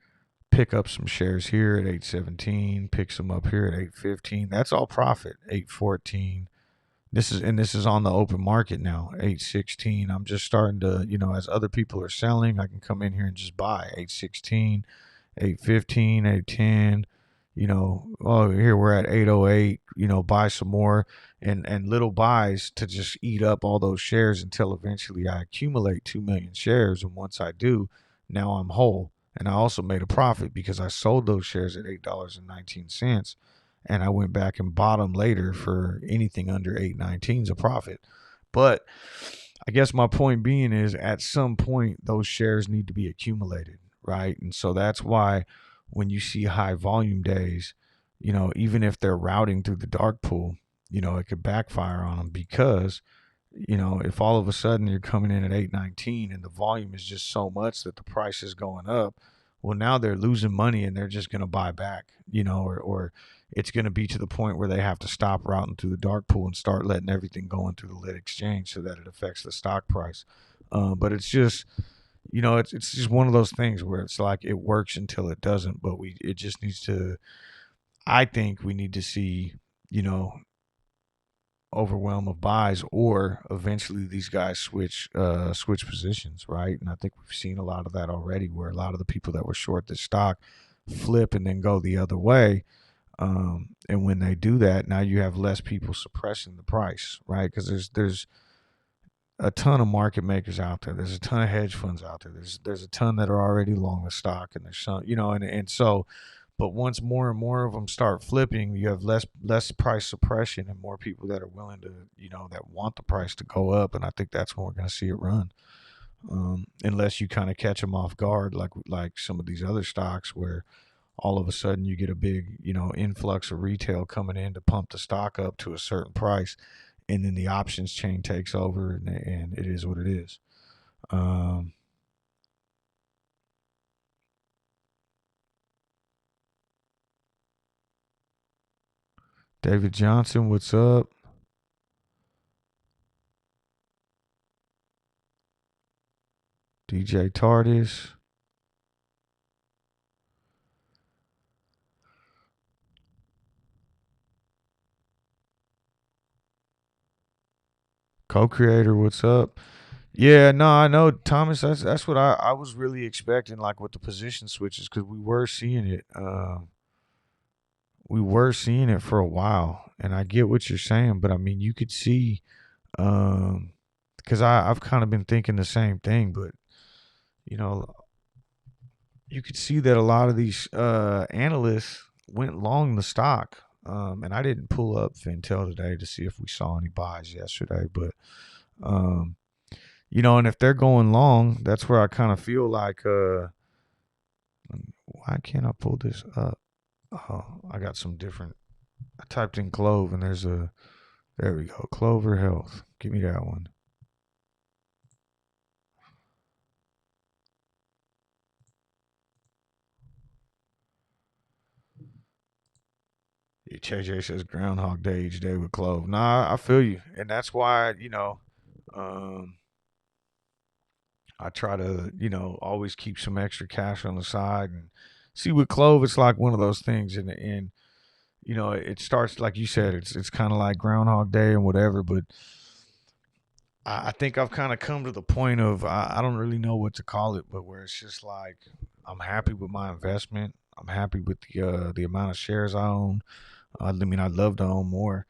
pick up some shares here at 817, pick some up here at 815. That's all profit. 814. This is on the open market now. 816. I'm just starting to, as other people are selling, I can come in here and just buy 816, 815, 810. Here we're at 808, buy some more, and little buys to just eat up all those shares until eventually I accumulate 2 million shares. And once I do, now I'm whole. And I also made a profit because I sold those shares at $8.19, and I went back and bought them later for anything under 819 is a profit. But I guess my point being is, at some point those shares need to be accumulated, right? And so that's why when you see high volume days, even if they're routing through the dark pool, it could backfire on them, because if all of a sudden you're coming in at 819 and the volume is just so much that the price is going up, well, now they're losing money and they're just going to buy back, or it's going to be to the point where they have to stop routing through the dark pool and start letting everything go into the lit exchange so that it affects the stock price. But it's just, it's just one of those things where it's like it works until it doesn't, but it just needs to, I think we need to see, overwhelm of buys, or eventually these guys switch positions, right? And I think we've seen a lot of that already, where a lot of the people that were short this stock flip and then go the other way. And when they do that, now you have less people suppressing the price, right? Because there's a ton of market makers out there. There's a ton of hedge funds out there. There's a ton that are already long the stock, and there's some, and so. But once more and more of them start flipping, you have less price suppression and more people that are willing to, that want the price to go up. And I think that's when we're going to see it run, unless you kind of catch them off guard, like some of these other stocks where all of a sudden you get a big, influx of retail coming in to pump the stock up to a certain price, and then the options chain takes over, and it is what it is. David Johnson, what's up? DJ Tardis. Co-creator, what's up? Yeah, no, I know, Thomas. That's what I was really expecting, like with the position switches, because we were seeing it. We were seeing it for a while, and I get what you're saying, but I mean, you could see, because I've kind of been thinking the same thing, but you know, you could see that a lot of these analysts went long the stock. And I didn't pull up Fintel today to see if we saw any buys yesterday, but um, and if they're going long, that's where I kind of feel like, why can't I pull this up? Oh, I got some different. I typed in Clove, and there we go, Clover Health. Give me that one. Yeah, JJ says Groundhog Day each day with Clove. Nah, I feel you, and that's why um, I try to always keep some extra cash on the side. And see, with Clove, it's like one of those things, and it starts like you said. It's kind of like Groundhog Day and whatever, but I think I've kind of come to the point of I don't really know what to call it, but where it's just like I'm happy with my investment. I'm happy with the amount of shares I own. I mean, I'd love to own more,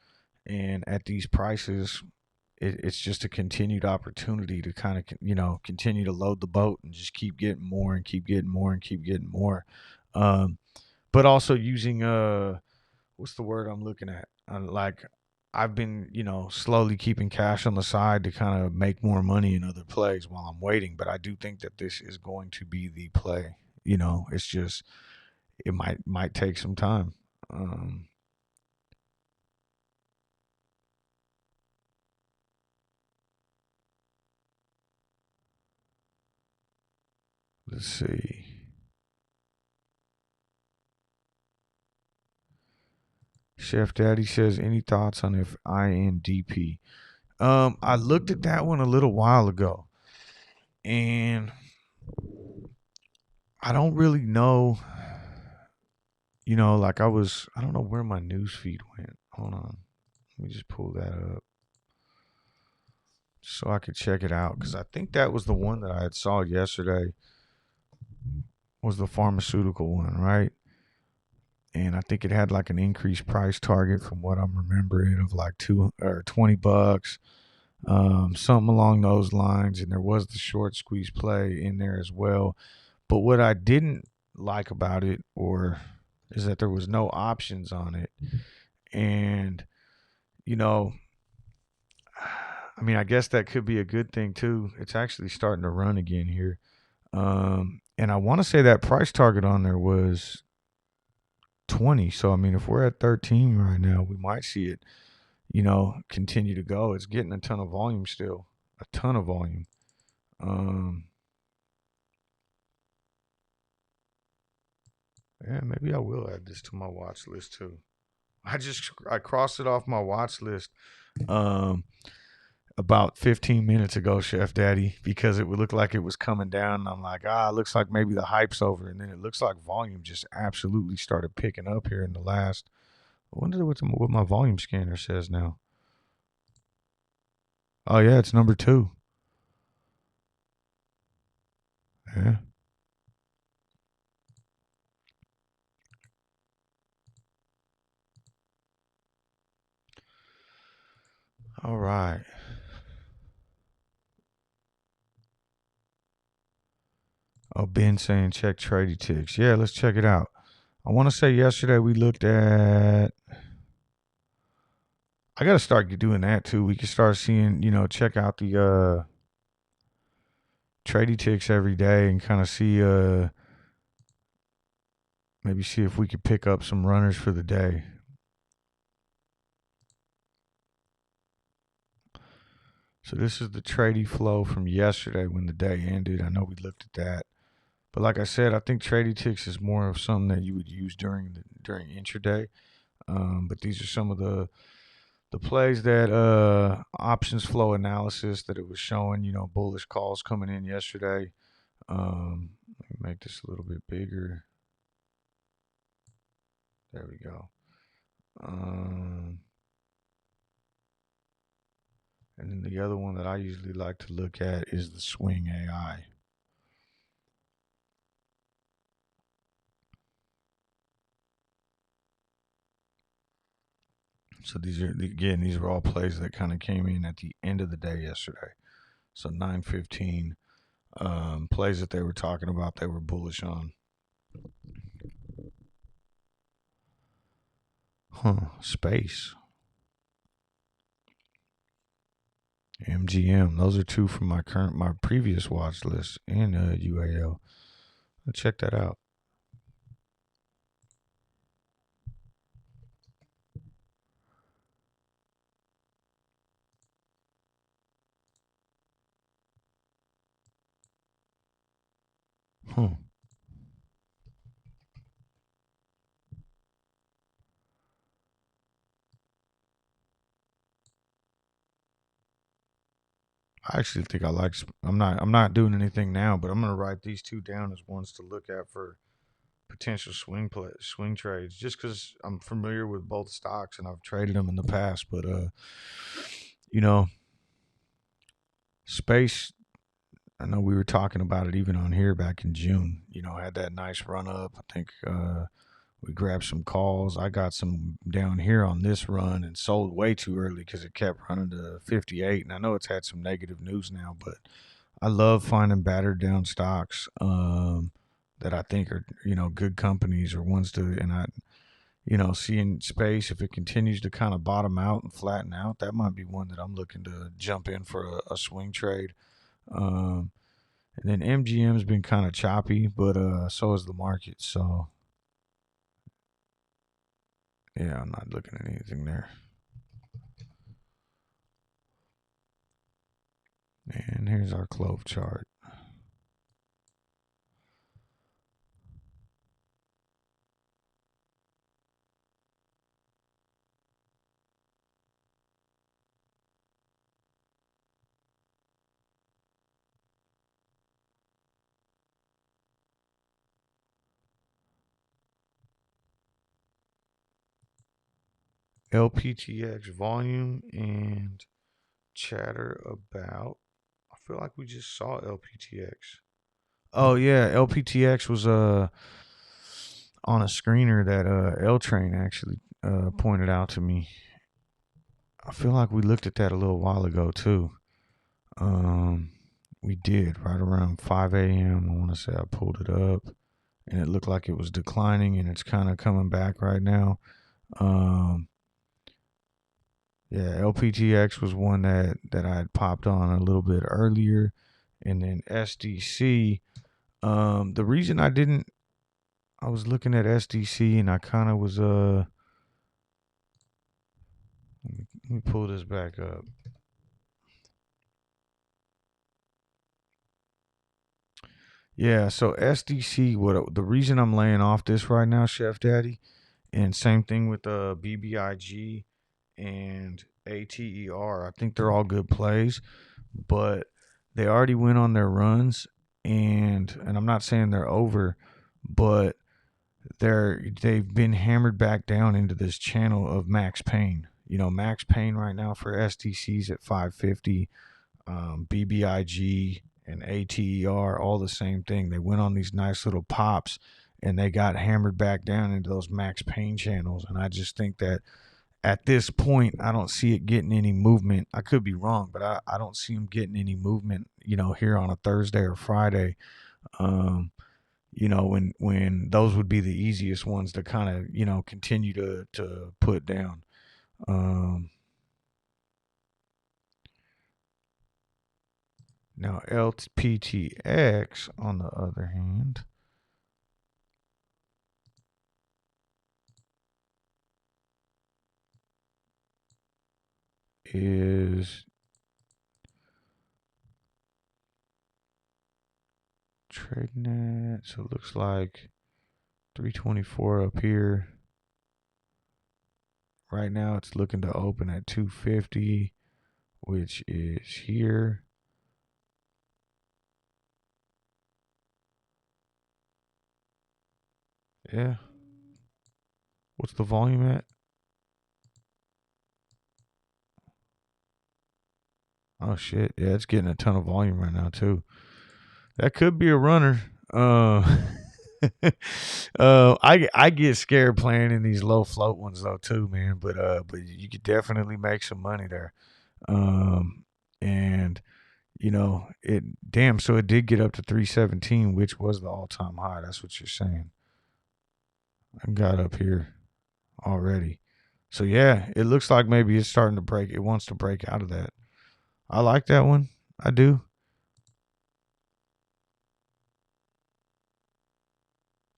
and at these prices, it's just a continued opportunity to kind of continue to load the boat and just keep getting more and keep getting more and keep getting more. Um, but also using what's the word I'm looking at? Like I've been, slowly keeping cash on the side to kind of make more money in other plays while I'm waiting. But I do think that this is going to be the play. It's just it might take some time. Um, let's see. Chef Daddy says, any thoughts on if INDP? I looked at that one a little while ago, and I don't really know. Like I don't know where my news feed went. Hold on. Let me just pull that up so I could check it out, because I think that was the one that I had saw yesterday was the pharmaceutical one, right? And I think it had like an increased price target from what I'm remembering of like $20, something along those lines. And there was the short squeeze play in there as well. But what I didn't like about it, or is that there was no options on it, and you know, I mean, I guess that could be a good thing too. It's actually starting to run again here. And I want to say that price target on there was 20. So, I mean, if we're at 13 right now, we might see it, continue to go. It's getting a ton of volume still, a ton of volume. Um, yeah, maybe I will add this to my watch list too. I crossed it off my watch list. Um, about 15 minutes ago, Chef Daddy, because it would look like it was coming down. And I'm like, it looks like maybe the hype's over. And then it looks like volume just absolutely started picking up here in the last. I wonder what my volume scanner says now. Oh, yeah, it's number 2. Yeah. All right. Oh, Ben saying check Tradie Ticks. Yeah, let's check it out. I want to say yesterday we looked at. I got to start doing that too. We can start seeing, check out the Tradie Ticks every day and kind of see, maybe see if we could pick up some runners for the day. So this is the tradie flow from yesterday when the day ended. I know we looked at that. But like I said, I think Tradie Ticks is more of something that you would use during intraday. But these are some of the plays that options flow analysis that it was showing, bullish calls coming in yesterday. Let me make this a little bit bigger. There we go. And then the other one that I usually like to look at is the swing AI. So these are all plays that kind of came in at the end of the day yesterday. So 9:15 plays that they were talking about, they were bullish on. Space. MGM. Those are two from my previous watch list and UAL. Let's check that out. I actually think I like. I'm not doing anything now, but I'm gonna write these two down as ones to look at for potential swing trades. Just because I'm familiar with both stocks and I've traded them in the past, but space. I know we were talking about it even on here back in June. Had that nice run up. I think we grabbed some calls. I got some down here on this run and sold way too early because it kept running to 58. And I know it's had some negative news now, but I love finding battered down stocks that I think are, good companies or ones to, and I, seeing space, if it continues to kind of bottom out and flatten out, that might be one that I'm looking to jump in for a swing trade. And then MGM's been kind of choppy, but so is the market. So yeah, I'm not looking at anything there. And here's our CLOV chart. LPTX volume and chatter about. I feel like we just saw LPTX. Oh yeah, LPTX was on a screener that L Train actually pointed out to me. I feel like we looked at that a little while ago too. We did right around 5 a.m. I want to say I pulled it up, and it looked like it was declining, and it's kind of coming back right now. Yeah, LPTX was one that I had popped on a little bit earlier, and then SDC. The reason I didn't, I was looking at SDC and I kind of was let me pull this back up. Yeah, so SDC. What the reason I'm laying off this right now, Chef Daddy, and same thing with BBIG and ATER. I think they're all good plays, but they already went on their runs, and I'm not saying they're over, but they've been hammered back down into this channel of max pain. Max pain right now for SDCs at 550, BBIG and ATER, all the same thing. They went on these nice little pops and they got hammered back down into those max pain channels. And I just think that at this point, I don't see it getting any movement. I could be wrong, but I don't see them getting any movement, here on a Thursday or Friday. when those would be the easiest ones to kind of, continue to put down. Now LPTX, on the other hand, is trading at, so it looks like 324 up here. Right now it's looking to open at 250, which is here. Yeah. What's the volume at? Oh shit. Yeah, it's getting a ton of volume right now too. That could be a runner. I get scared playing in these low float ones though too, man. But you could definitely make some money there. And so it did get up to 317, which was the all time high. That's what you're saying. I got up here already. So yeah, it looks like maybe it's starting to break. It wants to break out of that. I like that one. I do.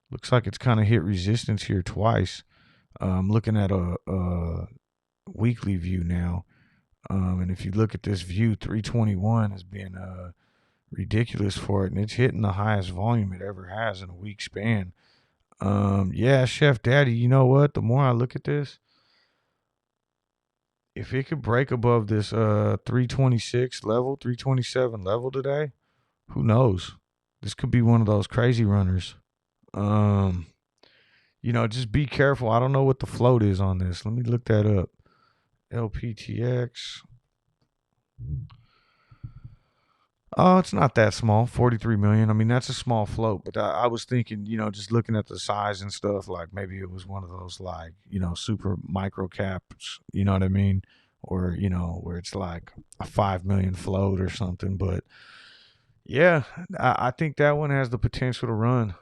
Looks like it's kind of hit resistance here twice. I'm looking at a weekly view now. And if you look at this view, 321 has been ridiculous for it. And it's hitting the highest volume it ever has in a week span. Yeah, Chef Daddy, you know what? The more I look at this, if it could break above this 326 level, 327 level today, who knows? This could be one of those crazy runners. Just be careful. I don't know what the float is on this. Let me look that up. LPTX. Oh, it's not that small. 43 million. I mean, that's a small float, but I was thinking, just looking at the size and stuff, like maybe it was one of those like, super micro caps, you know what I mean? Or, where it's like a 5 million float or something. But yeah, I think that one has the potential to run.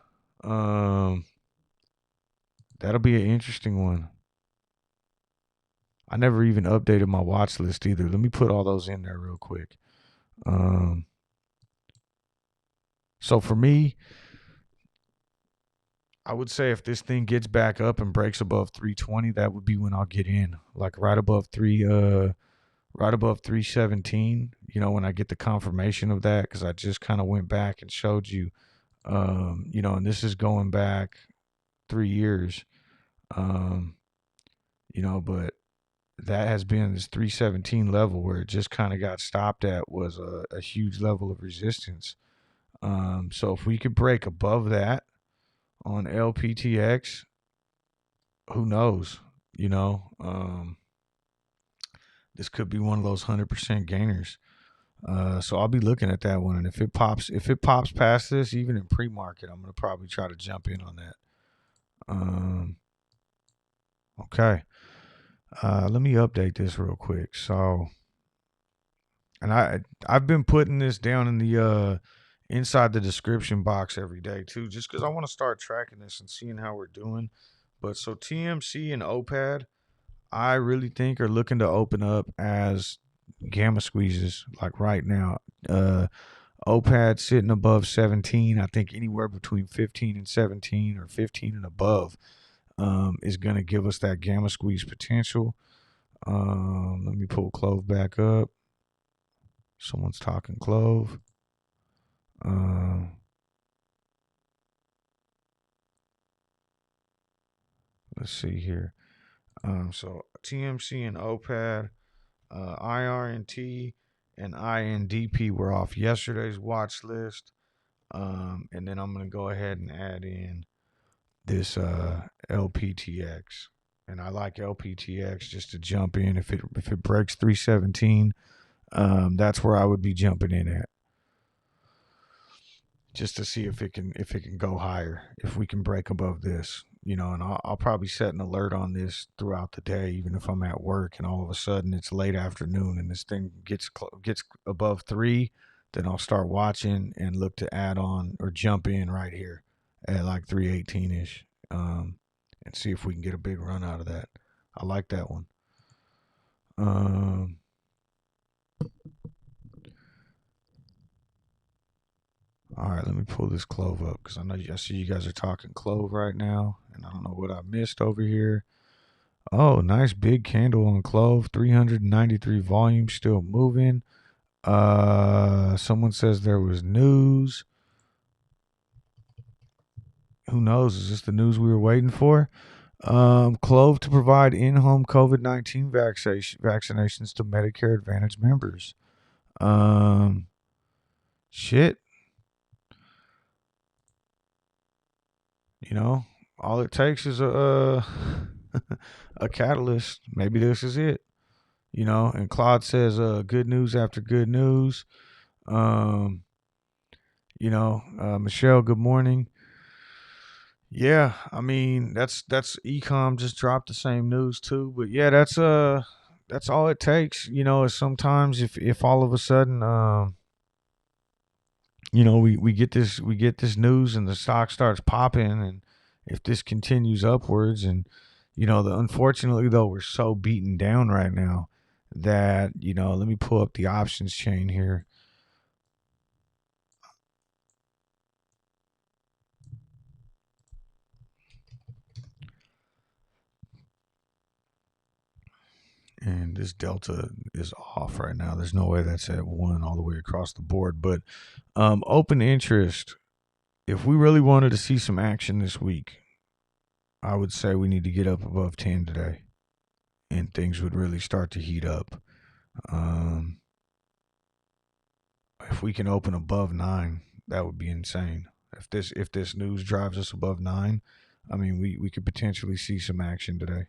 That'll be an interesting one. I never even updated my watch list either. Let me put all those in there real quick. So for me, I would say if this thing gets back up and breaks above 320, that would be when I'll get in. Like right above 317, when I get the confirmation of that, because I just kind of went back and showed you, and this is going back 3 years. But that has been this 317 level where it just kind of got stopped at, was a huge level of resistance. So if we could break above that on LPTX, who knows? This could be one of those 100% gainers. So I'll be looking at that one, and if it pops past this, even in pre-market, I'm gonna probably try to jump in on that. Okay. Let me update this real quick. So, and I've been putting this down in the inside the description box every day too, just because I want to start tracking this and seeing how we're doing. But so TMC and OPAD, I really think are looking to open up as gamma squeezes like right now. OPAD sitting above 17. I think anywhere between 15 and 17 or 15 and above is going to give us that gamma squeeze potential. Let me pull CLOV back up. Someone's talking CLOV. Let's see here. So TMC and OPAD, IRNT and INDP were off yesterday's watch list. And then I'm going to go ahead and add in this LPTX. And I like LPTX just to jump in. If it breaks 317, that's where I would be jumping in at, just to see if it can go higher, if we can break above this, and I'll probably set an alert on this throughout the day, even if I'm at work and all of a sudden it's late afternoon and this thing gets above 3, then I'll start watching and look to add on or jump in right here at like 318-ish, and see if we can get a big run out of that. I like that one. All right, let me pull this CLOV up because I see you guys are talking CLOV right now, and I don't know what I missed over here. Oh, nice big candle on CLOV, 393 volume, still moving. Someone says there was news. Who knows? Is this the news we were waiting for? CLOV to provide in-home COVID-19 vaccinations to Medicare Advantage members. Shit. You know, all it takes is a a catalyst. Maybe this is it. You know, and Claude says good news after good news. Michelle, good morning. Yeah, I mean that's Ecom just dropped the same news too, but yeah, that's all it takes. You know, is sometimes if all of a sudden we get this news and the stock starts popping, and if this continues upwards, and unfortunately though we're so beaten down right now that let me pull up the options chain here. And this delta is off right now. There's no way that's at 1 all the way across the board. But open interest, if we really wanted to see some action this week, I would say we need to get up above 10 today, and things would really start to heat up. If we can open above 9, that would be insane. If this news drives us above 9, I mean, we could potentially see some action today.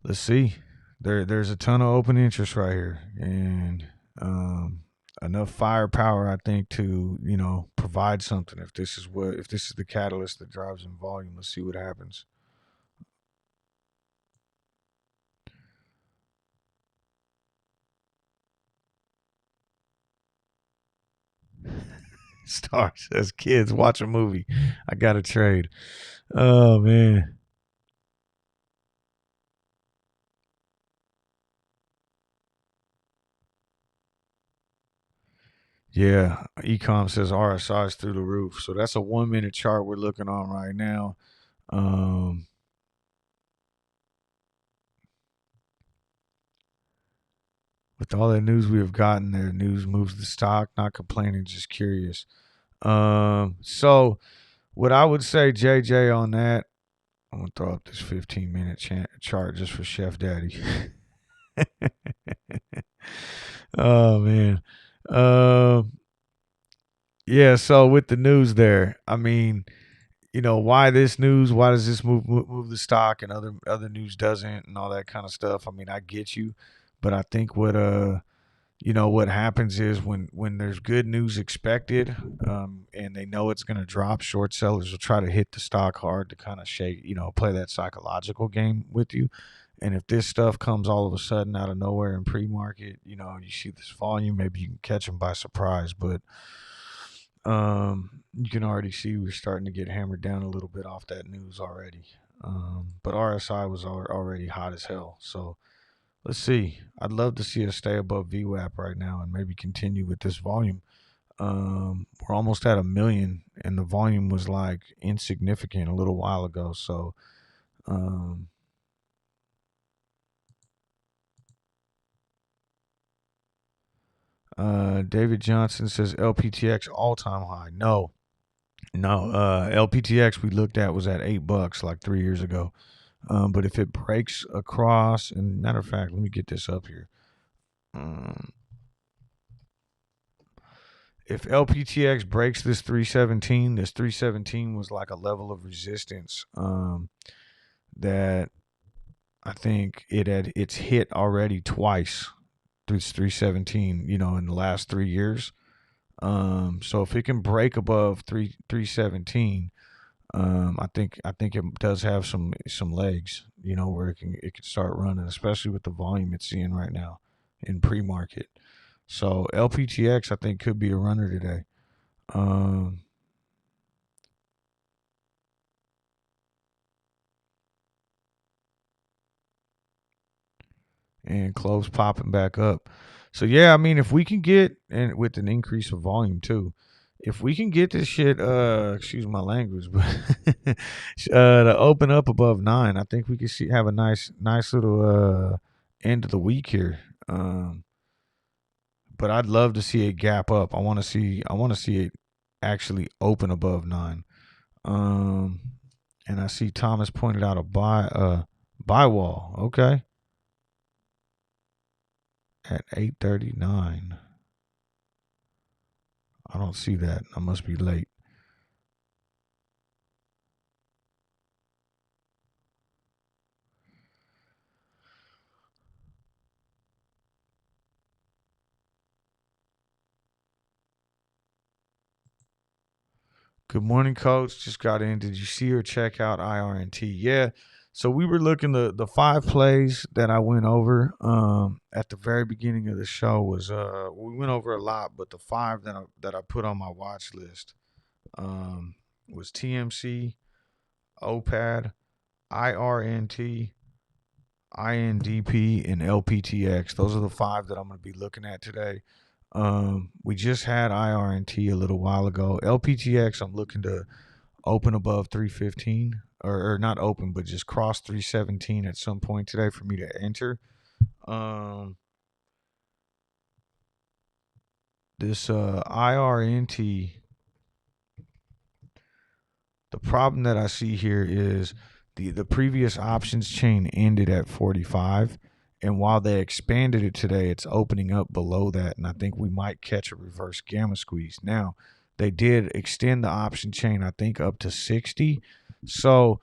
Let's see. There's a ton of open interest right here, and enough firepower, I think, to provide something. If this is the catalyst that drives in volume, let's see what happens. Star says, "Kids, watch a movie. I got to trade." Oh man. Yeah, Ecom says RSI is through the roof. So that's a 1-minute chart we're looking on right now. With all that news we have gotten there, news moves the stock. Not complaining, just curious. So what I would say, JJ, on that, I'm gonna throw up this 15-minute chart just for Chef Daddy. Oh man. Yeah, so with the news there, I mean, why this news? Why does this move the stock and other news doesn't, and all that kind of stuff? I mean, I get you, but I think what happens is when there's good news expected, and they know it's going to drop, short sellers will try to hit the stock hard to kind of shake, play that psychological game with you. And if this stuff comes all of a sudden out of nowhere in pre-market, you see this volume, maybe you can catch them by surprise. But you can already see we're starting to get hammered down a little bit off that news already. But RSI was already hot as hell. So let's see. I'd love to see us stay above VWAP right now and maybe continue with this volume. We're almost at 1 million, and the volume was like insignificant a little while ago. So, David Johnson says LPTX all-time high. No. LPTX we looked at was at $8 like 3 years ago. But if it breaks across, and matter of fact, let me get this up here. If LPTX breaks this 317 was like a level of resistance that I think it's hit already twice through 317, in the last 3 years. So if it can break above 317, I think it does have some legs, where it can start running, especially with the volume it's seeing right now in pre-market. So LPTX, I think, could be a runner today. And CLOV's popping back up. So yeah, I mean, if we can get, and with an increase of volume too, if we can get this shit, excuse my language, but to open up above 9, I think we could have a nice little end of the week here. But I'd love to see it gap up. I want to see it actually open above 9. And I see Thomas pointed out a buy wall. Okay. At 8:39. I don't see that. I must be late. Good morning, Coach. Just got in. Did you see or check out IRNT? Yeah. So we were looking, the 5 plays that I went over at the very beginning of the show was we went over a lot, but the 5 that I put on my watch list was TMC, OPAD, IRNT, INDP, and LPTX. Those are the 5 that I'm going to be looking at today. We just had IRNT a little while ago. LPTX, I'm looking to open above 315, or not open, but just cross 317 at some point today for me to enter. This IRNT, the problem that I see here is the previous options chain ended at 45. And while they expanded it today, it's opening up below that. And I think we might catch a reverse gamma squeeze. Now, they did extend the option chain, I think, up to 60. So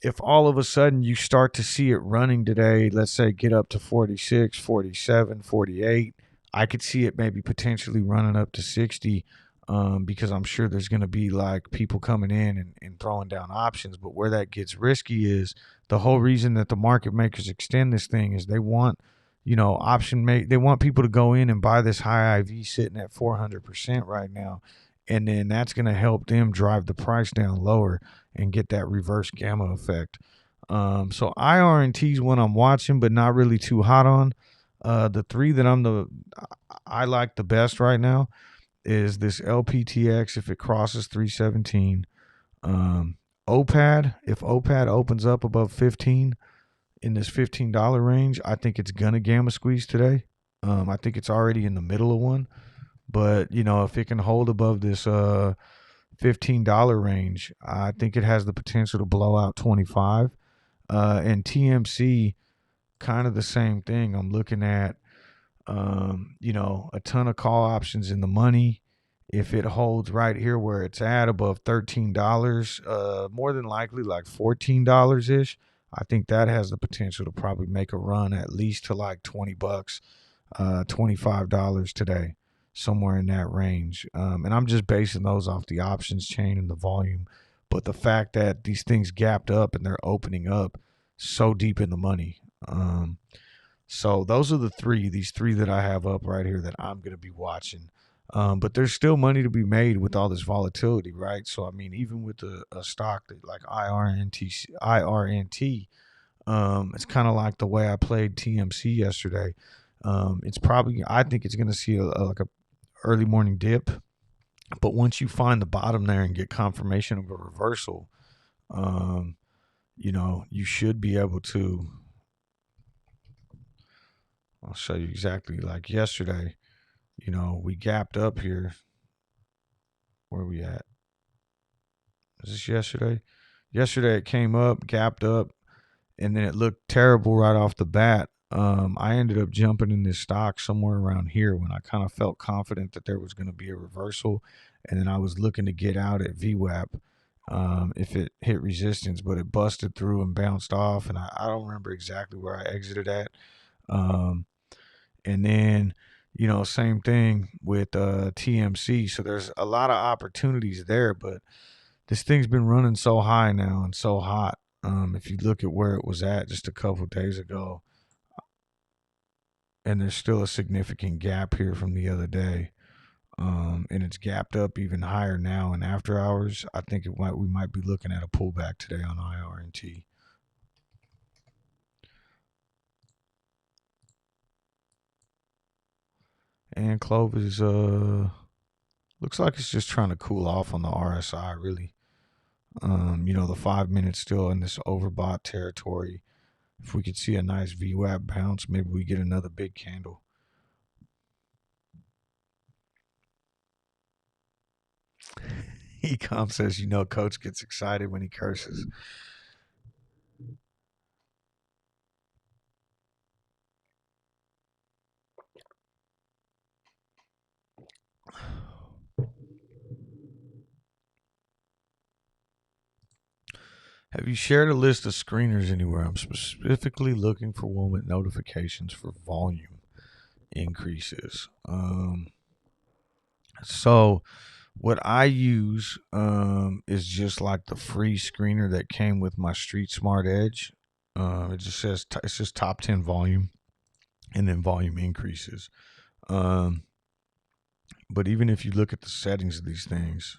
if all of a sudden you start to see it running today, let's say get up to 46, 47, 48, I could see it maybe potentially running up to 60. Because I'm sure there's going to be like people coming in and throwing down options. But where that gets risky is the whole reason that the market makers extend this thing is they want, they want people to go in and buy this high IV sitting at 400% right now. And then that's going to help them drive the price down lower and get that reverse gamma effect. So IRNT is one I'm watching, but not really too hot on. The 3 that I like the best right now is this LPTX if it crosses 317. OPAD, if OPAD opens up above 15 in this $15 range, I think it's gonna gamma squeeze today. I think it's already in the middle of one, but if it can hold above this $15 range, I think it has the potential to blow out 25. And TMC, kind of the same thing. I'm looking at a ton of call options in the money. If it holds right here where it's at above $13, more than likely like $14 ish, I think that has the potential to probably make a run at least to like $20, $25 today, somewhere in that range. And I'm just basing those off the options chain and the volume. But the fact that these things gapped up and they're opening up so deep in the money. So those are these 3 that I have up right here that I'm going to be watching. But there's still money to be made with all this volatility, right? So, I mean, even with a stock that like IRNT, it's kind of like the way I played TMC yesterday. I think it's going to see like a early morning dip. But once you find the bottom there and get confirmation of a reversal, you should be able to. I'll show you exactly like yesterday. We gapped up here. Where are we at? Is this yesterday? Yesterday it came up, gapped up, and then it looked terrible right off the bat. I ended up jumping in this stock somewhere around here when I kind of felt confident that there was going to be a reversal. And then I was looking to get out at VWAP if it hit resistance, but it busted through and bounced off. And I don't remember exactly where I exited at. And then, same thing with TMC. So there's a lot of opportunities there, but this thing's been running so high now and so hot. If you look at where it was at just a couple of days ago, and there's still a significant gap here from the other day. And it's gapped up even higher now in after hours. I think we might be looking at a pullback today on IRNT. And CLOV is looks like it's just trying to cool off on the RSI, really. The 5 minutes still in this overbought territory. If we could see a nice VWAP bounce, maybe we get another big candle. Ecom says, Coach gets excited when he curses. Have you shared a list of screeners anywhere? I'm specifically looking for one with notifications for volume increases. So what I use is just like the free screener that came with my Street Smart Edge. It just says it's just top 10 volume and then volume increases. But even if you look at the settings of these things,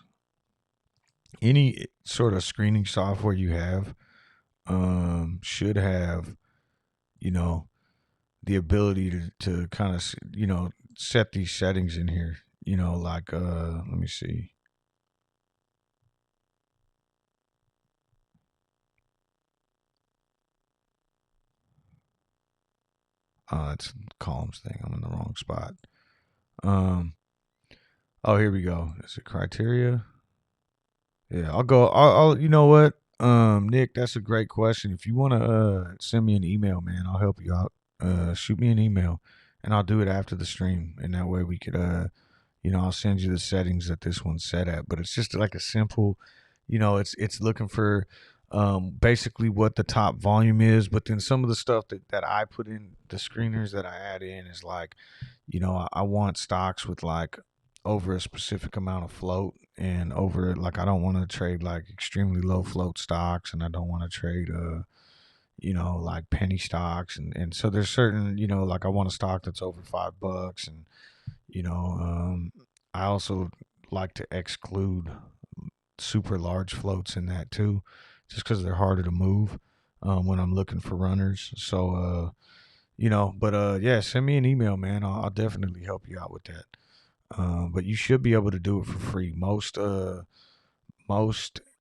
any sort of screening software you have should have, the ability to kind of, set these settings in here. Like let me see. It's the columns thing. I'm in the wrong spot. Oh, here we go. Is it criteria? Yeah, I'll go. I'll you know what? Nick, that's a great question. If you want to send me an email, man, I'll help you out. Shoot me an email and I'll do it after the stream. And that way we could, I'll send you the settings that this one's set at. But it's just like a simple, it's looking for basically what the top volume is. But then some of the stuff that I put in, the screeners that I add in is like, I want stocks with like over a specific amount of float and over, like, I don't want to trade like extremely low float stocks, and I don't want to trade like penny stocks, and so there's certain, like I want a stock that's over $5, and I also like to exclude super large floats in that too, just because they're harder to move when I'm looking for runners. So yeah, send me an email, man. I'll definitely help you out with that. But you should be able to do it for free. Most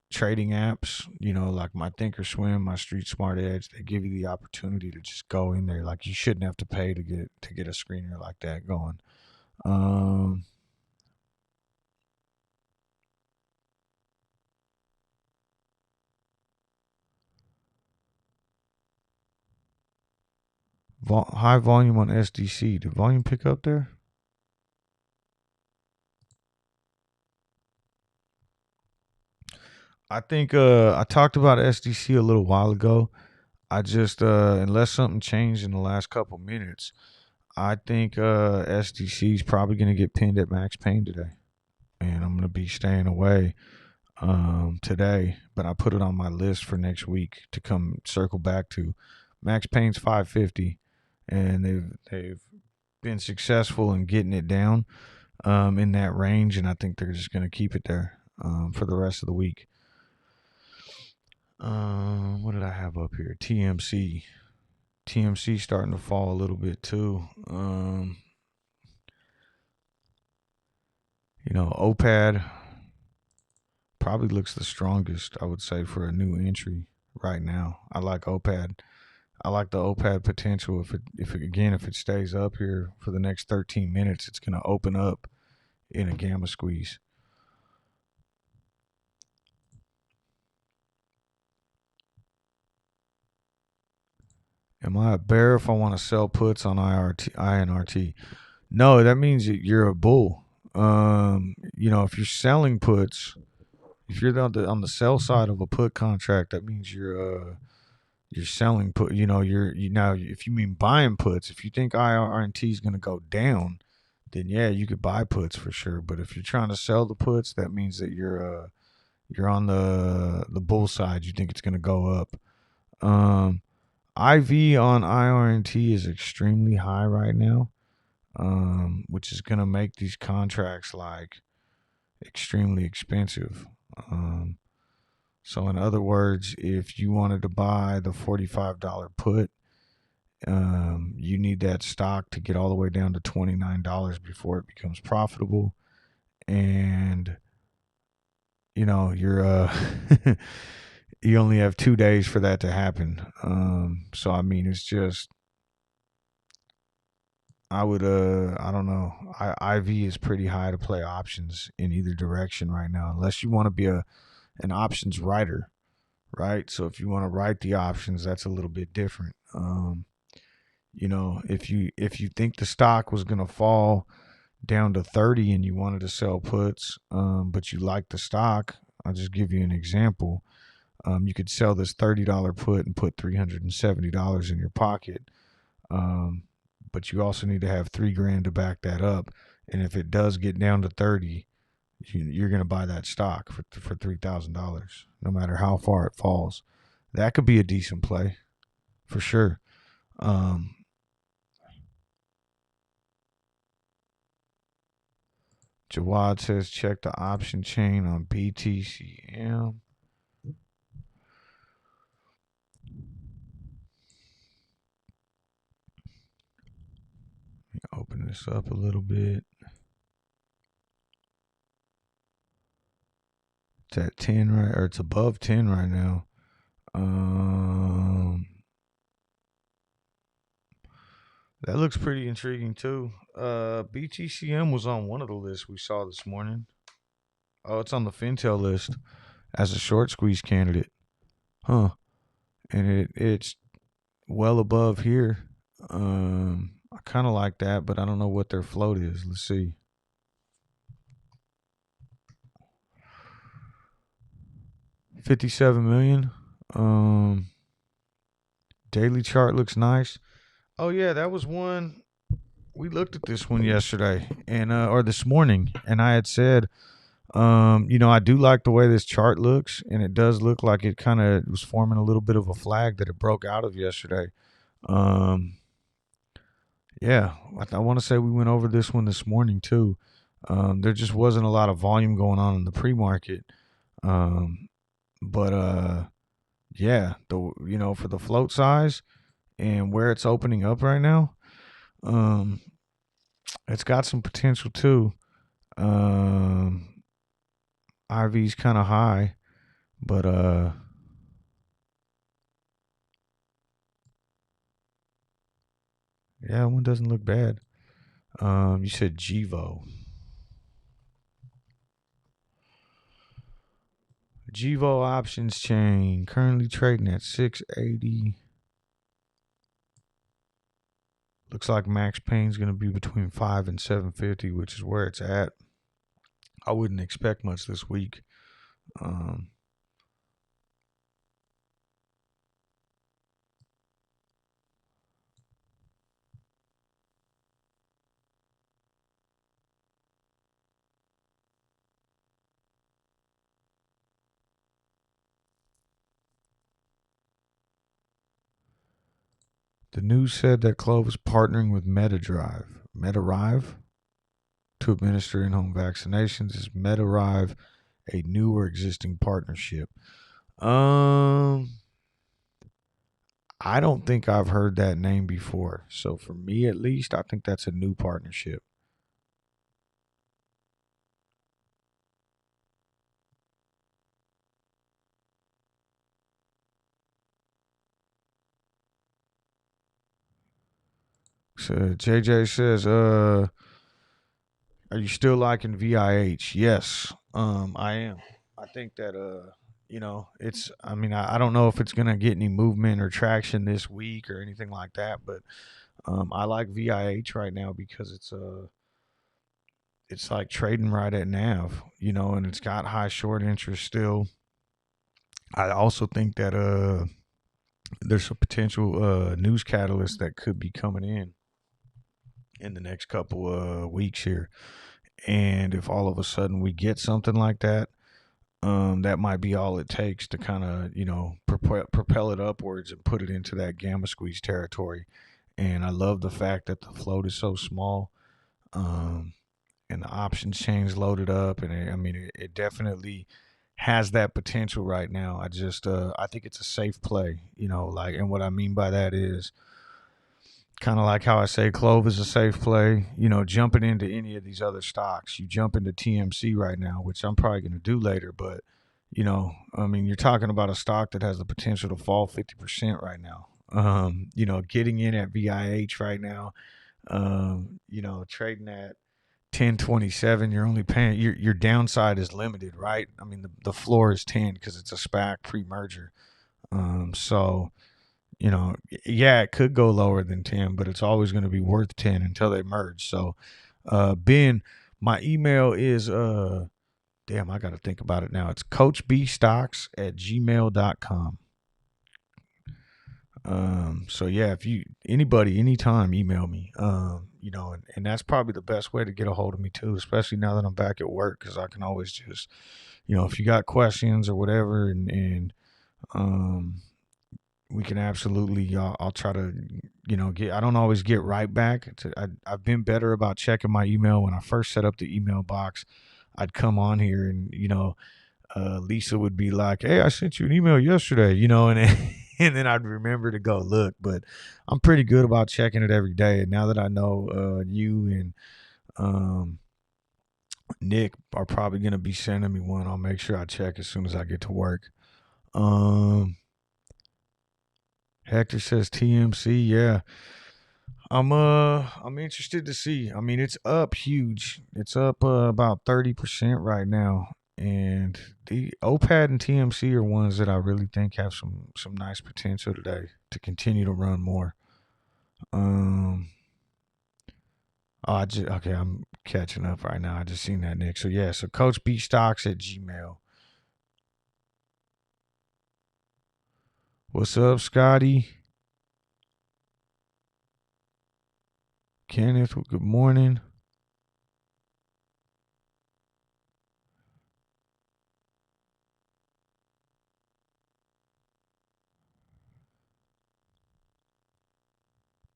trading apps, like my Thinkorswim, my Street Smart Edge, they give you the opportunity to just go in there. Like, you shouldn't have to pay to get a screener like that going. High volume on SDC. Did volume pick up there? I think I talked about SDC a little while ago. I just unless something changed in the last couple minutes, I think SDC is probably going to get pinned at Max Payne today, and I'm going to be staying away today. But I put it on my list for next week to come circle back to. Max Payne's 550, and they've been successful in getting it down in that range, and I think they're just going to keep it there for the rest of the week. What did I have up here? TMC. TMC starting to fall a little bit too. OPAD probably looks the strongest, I would say, for a new entry right now. I like OPAD. I like the OPAD potential. If it stays up here for the next 13 minutes, it's going to open up in a gamma squeeze. Am I a bear if I want to sell puts on INRT? No, that means that you're a bull. If you're selling puts, if you're on the sell side of a put contract, that means you're selling put. If you mean buying puts, if you think IRNT is going to go down, then yeah, you could buy puts for sure. But if you're trying to sell the puts, that means that you're on the bull side. You think it's going to go up. IV on IRNT is extremely high right now, which is going to make these contracts like extremely expensive. So in other words, if you wanted to buy the $45 put, you need that stock to get all the way down to $29 before it becomes profitable. And you're you only have 2 days for that to happen. So I mean, it's just, I don't know. IV is pretty high to play options in either direction right now, unless you want to be an options writer, right? So if you want to write the options, that's a little bit different. If you think the stock was going to fall down to 30 and you wanted to sell puts, but you like the stock, I'll just give you an example. You could sell this $30 put and put $370 in your pocket. But you also need to have $3,000 to back that up. And if it does get down to 30, you're going to buy that stock for $3,000, no matter how far it falls. That could be a decent play for sure. Jawad says check the option chain on BTCM. Open this up a little bit. It's at 10 right, or it's above 10 right now. That looks pretty intriguing too. BTCM was on one of the lists we saw this morning. Oh, it's on the Fintel list as a short squeeze candidate. Huh. And it's well above here. I kind of like that, but I don't know what their float is. Let's see. $57 million. Daily chart looks nice. Oh yeah, that was one. We looked at this one yesterday or this morning, and I had said, I do like the way this chart looks, and it does look like it kind of was forming a little bit of a flag that it broke out of yesterday. Yeah, I want to say we went over this one this morning too. There just wasn't a lot of volume going on in the pre-market. But yeah, for the float size and where it's opening up right now, it's got some potential too. IV's kind of high, but yeah, one doesn't look bad. You said GVO. GVO options chain currently trading at 680. Looks like max pain's going to be between 5 and 750, which is where it's at. I wouldn't expect much this week. The news said that CLOV is partnering with MetaRive to administer in-home vaccinations. Is MetaRive a new or existing partnership? I don't think I've heard that name before. So for me, at least, I think that's a new partnership. So JJ says, are you still liking VIH? Yes, I am. I think that it's, I don't know if it's gonna get any movement or traction this week or anything like that, but I like VIH right now because it's like trading right at NAV, and it's got high short interest still. I also think that there's a potential news catalyst that could be coming in the next couple weeks here. And if all of a sudden we get something like that, that might be all it takes to kind of, propel it upwards and put it into that gamma squeeze territory. And I love the fact that the float is so small, and the options chain's loaded up. And it definitely has that potential right now. I think it's a safe play, and what I mean by that is kind of like how I say Clove is a safe play. Jumping into any of these other stocks, you jump into TMC right now, which I'm probably going to do later, but you're talking about a stock that has the potential to fall 50% right now. Getting in at VIH right now, trading at 1027, you're only paying, your downside is limited, right? The floor is 10 because it's a SPAC pre-merger. So yeah, it could go lower than 10, but it's always going to be worth 10 until they merge. So, Ben, my email is, damn, I got to think about it now. It's coachbstocks@gmail.com. So yeah, if anybody, anytime, email me, and that's probably the best way to get a hold of me too, especially now that I'm back at work, because I can always just, if you got questions or whatever, and we can absolutely, I'll try to, I don't always get right back. I've been better about checking my email. When I first set up the email box, I'd come on here and, Lisa would be like, "Hey, I sent you an email yesterday," and and then I'd remember to go look. But I'm pretty good about checking it every day. And now that I know you and Nick are probably going to be sending me one, I'll make sure I check as soon as I get to work. Hector says TMC, yeah. I'm interested to see. It's up huge. It's up about 30% right now. And the OPAD and TMC are ones that I really think have some nice potential today to continue to run more. Okay, I'm catching up right now. I just seen that, Nick. So yeah, so coachbstocks@gmail. What's up, Scotty? Kenneth, good morning.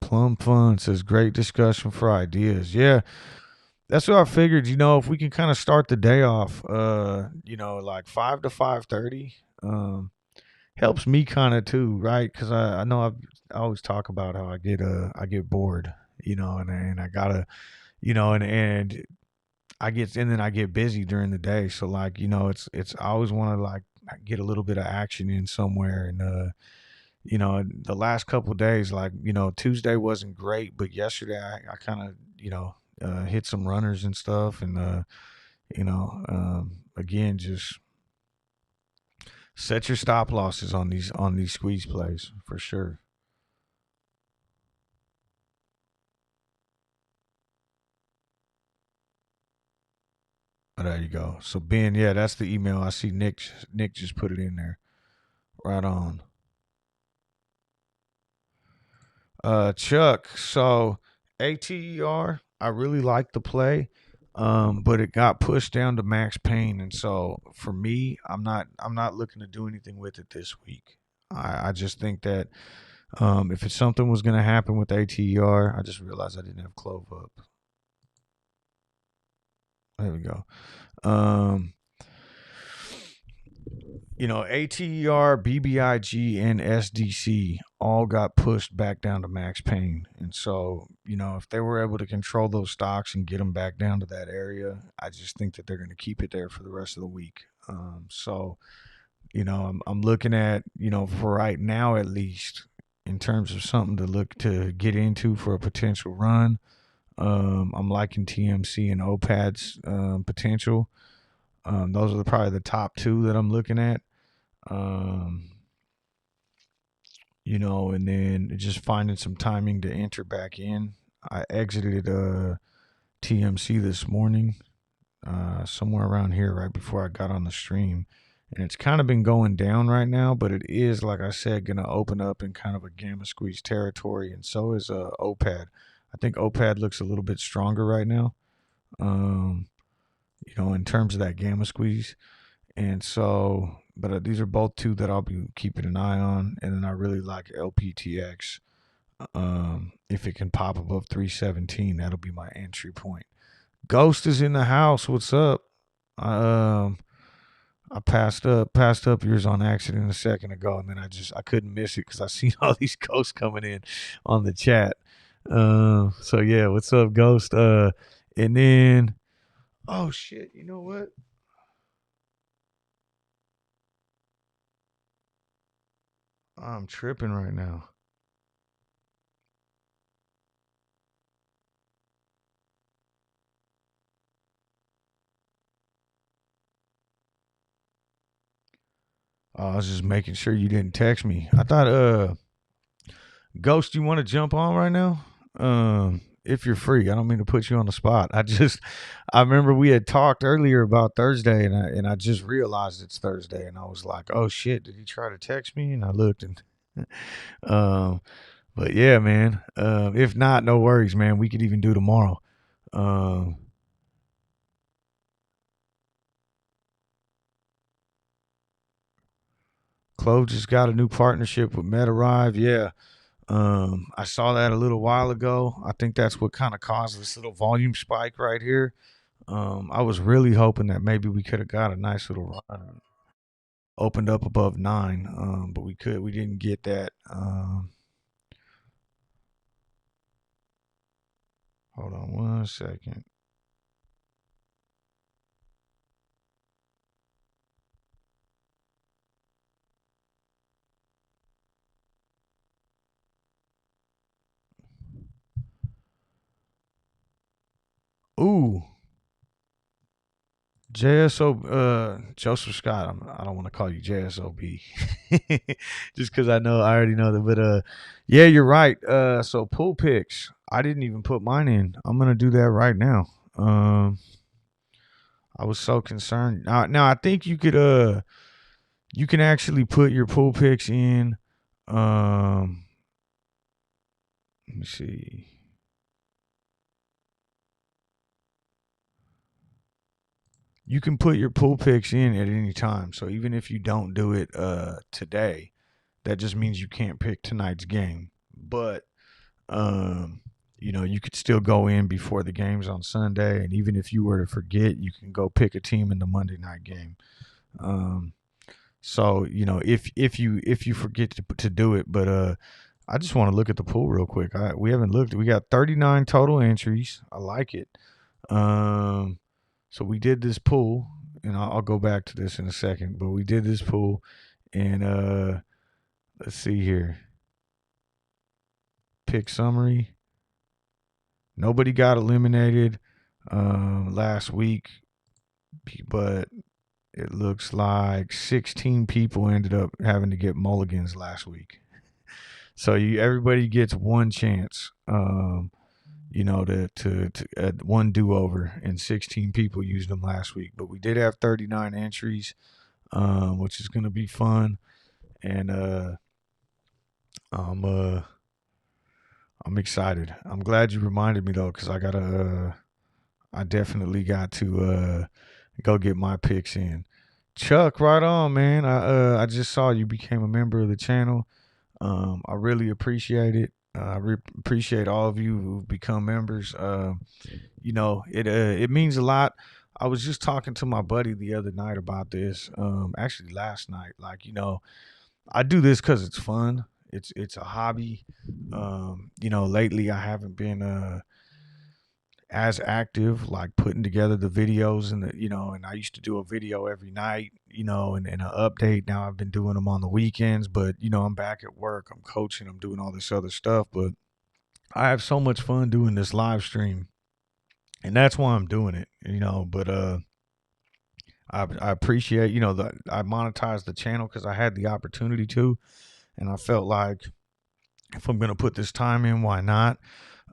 Plum Fun says, great discussion for ideas. Yeah, that's what I figured. If we can kind of start the day off, like 5 to 5:30, helps me kind of too, right? Because I know I always talk about how I get bored, and I gotta, and then I get busy during the day. So like, it's I always want to like get a little bit of action in somewhere. And the last couple of days, like, Tuesday wasn't great, but yesterday I kind of, hit some runners and stuff. And, again, just set your stop losses on these squeeze plays for sure. Oh, there you go. So Ben, yeah, that's the email. I see Nick just put it in there. Right on. Chuck, so ATER, I really like the play, but it got pushed down to max pain, and so for me, I'm not looking to do anything with it this week. I just think that if it's something was going to happen with ATER, I just realized I didn't have Clove up. There we go. ATER, BBIG, and SDC all got pushed back down to max pain. And so, if they were able to control those stocks and get them back down to that area, I just think that they're going to keep it there for the rest of the week. So, I'm looking at, for right now at least, in terms of something to look to get into for a potential run. I'm liking TMC and OPAD's potential. Those are probably the top two that I'm looking at. And then just finding some timing to enter back in. I exited TMC this morning, somewhere around here right before I got on the stream. And it's kind of been going down right now, but it is, like I said, going to open up in kind of a gamma squeeze territory. And so is OPAD. I think OPAD looks a little bit stronger right now, in terms of that gamma squeeze. And so, but these are both two that I'll be keeping an eye on. And then I really like LPTX. If it can pop above 317, that'll be my entry point. Ghost is in the house. What's up? I passed up yours on accident a second ago, and then I couldn't miss it because I seen all these ghosts coming in on the chat. So yeah, what's up, Ghost? And then, oh shit, you know what? I'm tripping right now. I was just making sure you didn't text me. I thought, Ghost, you want to jump on right now? If you're free. I don't mean to put you on the spot. I remember we had talked earlier about Thursday, and I just realized it's Thursday, and I was like, oh shit, did he try to text me? And I looked, and um, but yeah, man. If not, no worries, man. We could even do tomorrow. Um, CLOV just got a new partnership with MetaRive. Yeah. I saw that a little while ago. I think that's what kind of caused this little volume spike right here. I was really hoping that maybe we could have got a nice little run, opened up above 9. But we didn't get that. Hold on 1 second. Ooh, Joseph Scott. I don't want to call you JSOB, just because I already know that. But yeah, you're right. So pool picks. I didn't even put mine in. I'm gonna do that right now. I was so concerned. Now I think you can actually put your pool picks in. Let me see. You can put your pool picks in at any time. So even if you don't do it today, that just means you can't pick tonight's game. But um, you could still go in before the game's on Sunday, and even if you were to forget, you can go pick a team in the Monday night game. Um, so if you forget to do it, but I just want to look at the pool real quick. We haven't looked. We got 39 total entries. I like it. Um, so we did this pool, and I'll go back to this in a second. But we did this pool, and let's see here. Pick summary. Nobody got eliminated last week, but it looks like 16 people ended up having to get mulligans last week. So everybody gets one chance, to one do over, and 16 people used them last week. But we did have 39 entries, which is going to be fun, and I'm uh, I'm excited. I'm glad you reminded me though, because I definitely got to go get my picks in. Chuck, right on, man. I just saw you became a member of the channel. I really appreciate it. I appreciate all of you who've become members. It means a lot. I was just talking to my buddy the other night about this. Actually last night. Like, I do this because it's fun. It's a hobby. Lately I haven't been as active, like putting together the videos and I used to do a video every night, and an update. Now I've been doing them on the weekends, but I'm back at work, I'm coaching, I'm doing all this other stuff, but I have so much fun doing this live stream, and that's why I'm doing it, but I appreciate, that I monetized the channel because I had the opportunity to, and I felt like if I'm going to put this time in, why not?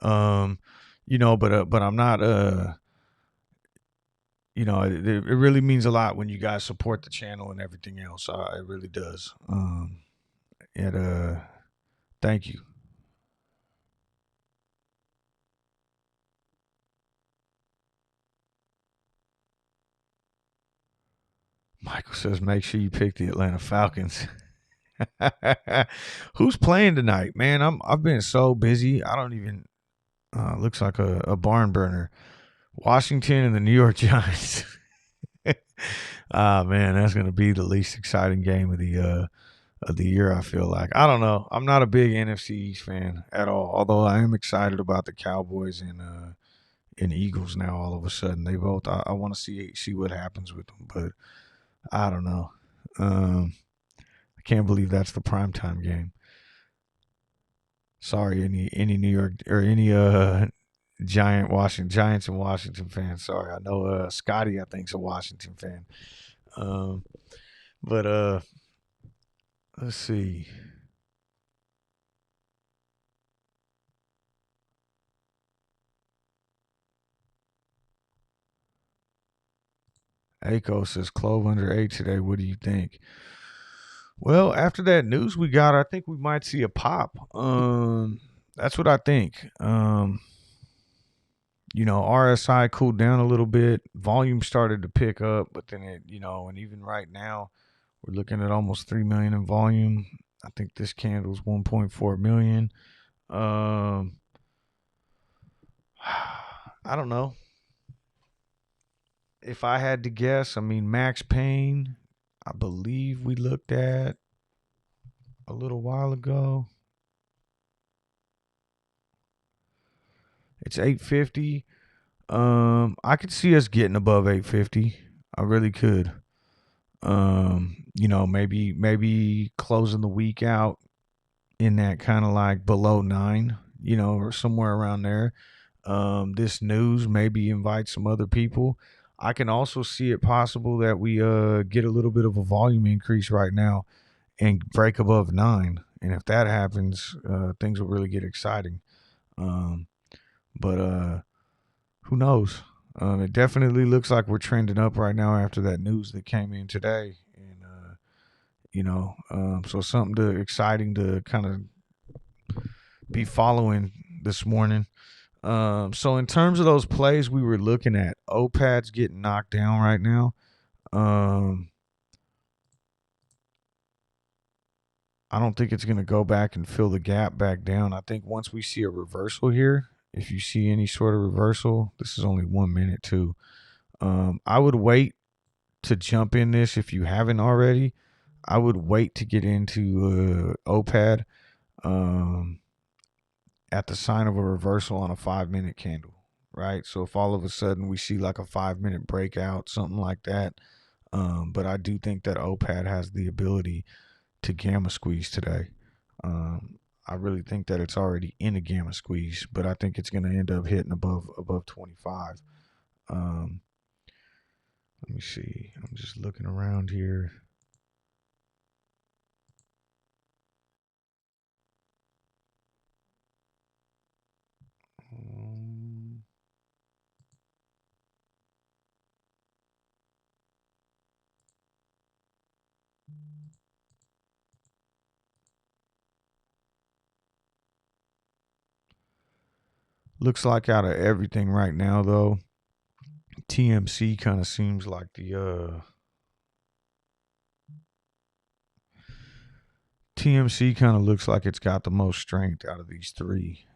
But I'm not, it really means a lot when you guys support the channel and everything else. It really does. Thank you. Michael says, make sure you pick the Atlanta Falcons. Who's playing tonight, man? I've been so busy. I don't even. Looks like a barn burner. Washington and the New York Giants. Man, that's gonna be the least exciting game of the year. I feel like. I don't know. I'm not a big NFC East fan at all. Although I am excited about the Cowboys and Eagles now. All of a sudden, they both. I want to see what happens with them, but I don't know. I can't believe that's the primetime game. Sorry, any New York or any Giants and Washington fans. Sorry, I know Scotty I think's a Washington fan. Um, but let's see. Aiko says Clove under 8 today. What do you think? Well, after that news we got, I think we might see a pop. That's what I think. RSI cooled down a little bit. Volume started to pick up, but then and even right now, we're looking at almost 3 million in volume. I think this candle's 1.4 million. I don't know. If I had to guess, I mean, Max Payne, I believe we looked at a little while ago. It's 850. I could see us getting above 850. I really could. Maybe closing the week out in that kind of like below 9, or somewhere around there. This news maybe invite some other people. I can also see it possible that we get a little bit of a volume increase right now and break above 9. And if that happens, things will really get exciting. But who knows? It definitely looks like we're trending up right now after that news that came in today. And so something exciting to kind of be following this morning. So in terms of those plays we were looking at, OPAD's getting knocked down right now. I don't think it's going to go back and fill the gap back down. I think once we see a reversal here, if you see any sort of reversal, this is only 1 minute too. I would wait to jump in this if you haven't already. I would wait to get into OPAD at the sign of a reversal on a 5-minute candle, right? So if all of a sudden we see like a 5-minute breakout, something like that. But I do think that OPAD has the ability to gamma squeeze today. I really think that it's already in a gamma squeeze, but I think it's going to end up hitting above 25. Let me see. I'm just looking around here. Looks like out of everything right now, though, TMC kind of seems like the TMC kind of looks like it's got the most strength out of these three.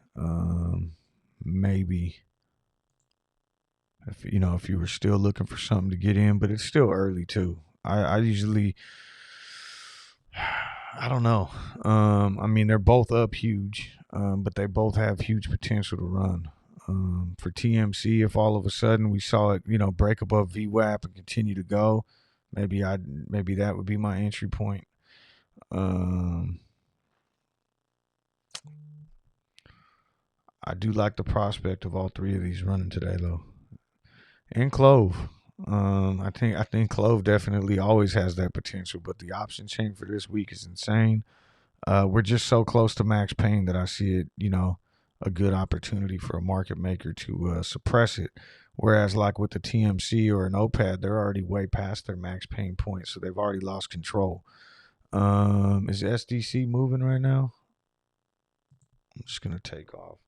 Maybe if you were still looking for something to get in, but it's still early too. I usually, I don't know. I mean, they're both up huge, but they both have huge potential to run. For TMC, if all of a sudden we saw it, break above VWAP and continue to go, maybe that would be my entry point. I do like the prospect of all three of these running today, though, and Clove. I think Clove definitely always has that potential, but the option chain for this week is insane. We're just so close to max pain that I see it, a good opportunity for a market maker to suppress it. Whereas like with the TMC or an OPAD, they're already way past their max pain point, so they've already lost control. Is SDC moving right now? I'm just gonna take off.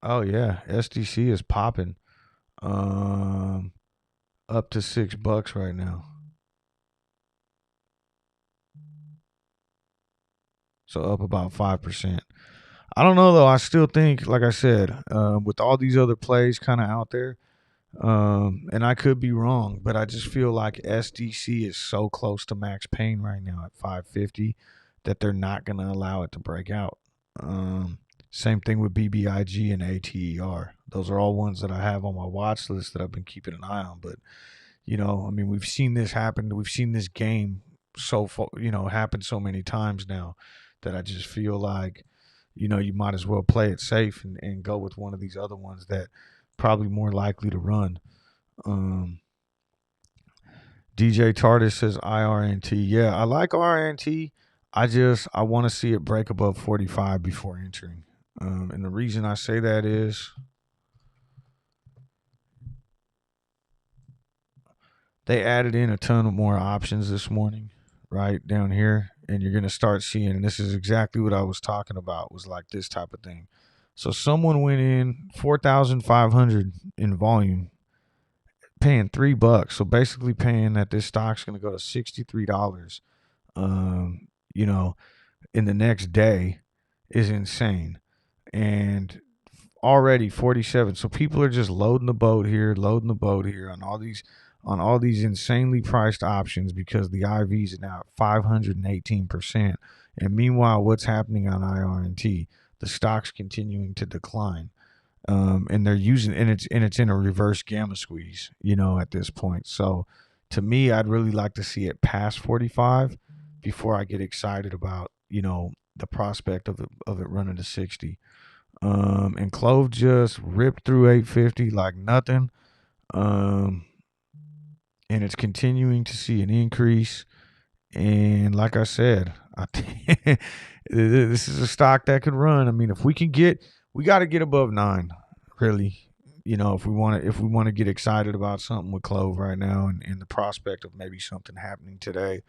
Oh yeah, SDC is popping. Up to $6 right now. So up about 5%. I don't know though. I still think, like I said, with all these other plays kind of out there, and I could be wrong, but I just feel like SDC is so close to max pain right now at 550 that they're not going to allow it to break out. Same thing with BBIG and ATER. Those are all ones that I have on my watch list that I've been keeping an eye on. But I mean, we've seen this happen. We've seen this game so far, happen so many times now that I just feel like, you might as well play it safe and go with one of these other ones that probably more likely to run. DJ Tardis says IRNT. Yeah, I like RNT. I want to see it break above 45 before entering. And the reason I say that is they added in a ton of more options this morning, right down here, and you're gonna start seeing. And this is exactly what I was talking about. Was like this type of thing. So someone went in 4,500 in volume, paying $3. So basically paying that this stock's gonna go to $63. Um, you know, in the next day is insane. And already 47. So people are just loading the boat here on all these insanely priced options because the IVs are now at 518%. And meanwhile, what's happening on IRNT? The stock's continuing to decline. And they're using it's in a reverse gamma squeeze, at this point. So to me, I'd really like to see it past 45 before I get excited about, the prospect of it running to 60. And CLOV just ripped through 850 like nothing. And it's continuing to see an increase. And like I said, I think this is a stock that could run. I mean, if we got to get above 9, really. If we want to get excited about something with CLOV right now and the prospect of maybe something happening today,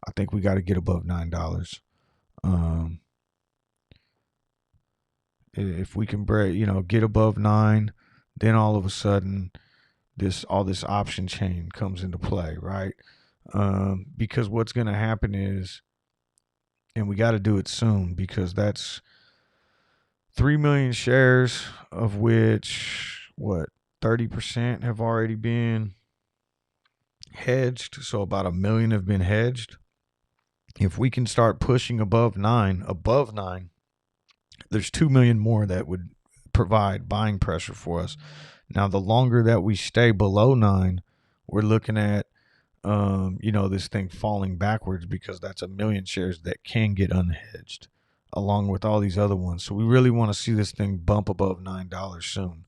I think we got to get above $9. If we can break, get above 9, then all of a sudden all this option chain comes into play, right? Because what's going to happen is, and we got to do it soon because that's 3 million shares, of which 30% have already been hedged. So about 1 million have been hedged. If we can start pushing above 9, there's 2 million more that would provide buying pressure for us. Now, the longer that we stay below 9, we're looking at, this thing falling backwards because that's 1 million shares that can get unhedged along with all these other ones. So we really want to see this thing bump above $9 soon.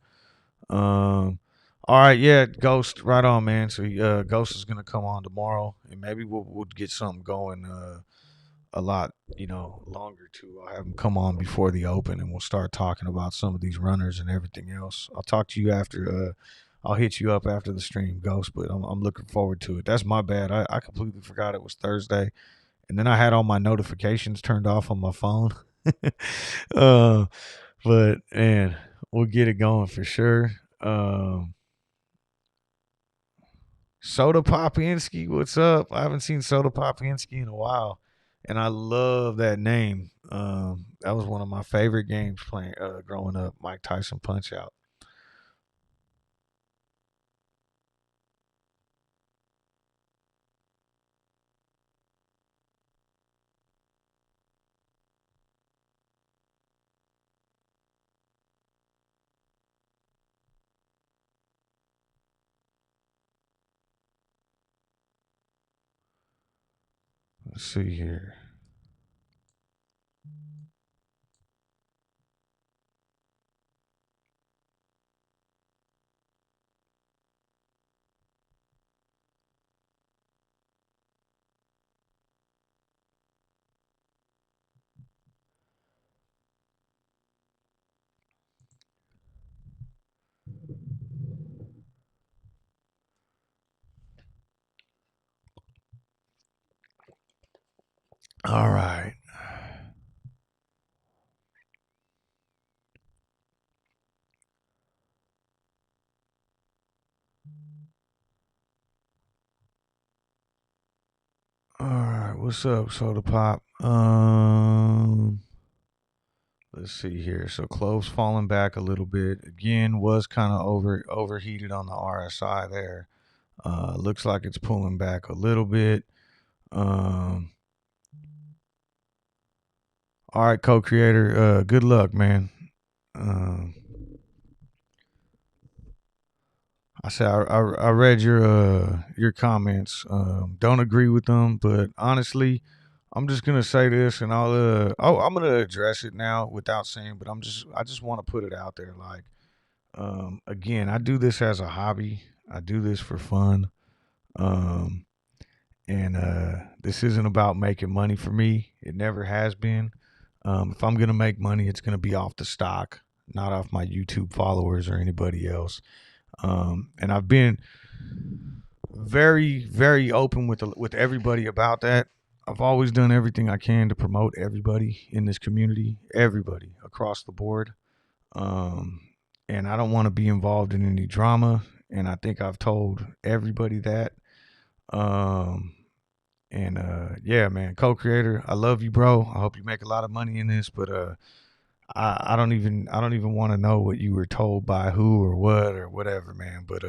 All right. Yeah. Ghost, right on, man. So Ghost is going to come on tomorrow and maybe we'll get something going, a lot, longer too. I'll have him come on before the open and we'll start talking about some of these runners and everything else. I'll talk to you after, I'll hit you up after the stream, Ghost, but I'm looking forward to it. That's my bad. I completely forgot it was Thursday. And then I had all my notifications turned off on my phone. But man, we'll get it going for sure. Soda Popinski, what's up? I haven't seen Soda Popinski in a while, and I love that name. That was one of my favorite games playing growing up. Mike Tyson Punch Out. Let's see here. All right. All right, what's up, Soda Pop? Let's see here. So Clove's falling back a little bit. Again, was kind of overheated on the RSI there. Looks like it's pulling back a little bit. All right, co-creator. Good luck, man. I said I read your comments. Don't agree with them, but honestly, I'm just gonna say this, and I'm gonna address it now without saying, but I just want to put it out there. Like, again, I do this as a hobby. I do this for fun. Um, and this isn't about making money for me. It never has been. If I'm gonna make money, it's gonna be off the stock, not off my YouTube followers or anybody else. And I've been very, very open with everybody about that. I've always done everything I can to promote everybody in this community, everybody across the board. Um, and I don't want to be involved in any drama. And I think I've told everybody that. Um, yeah, man, co-creator, I love you, bro. I hope you make a lot of money in this, but I don't even want to know what you were told by who or what or whatever, man. But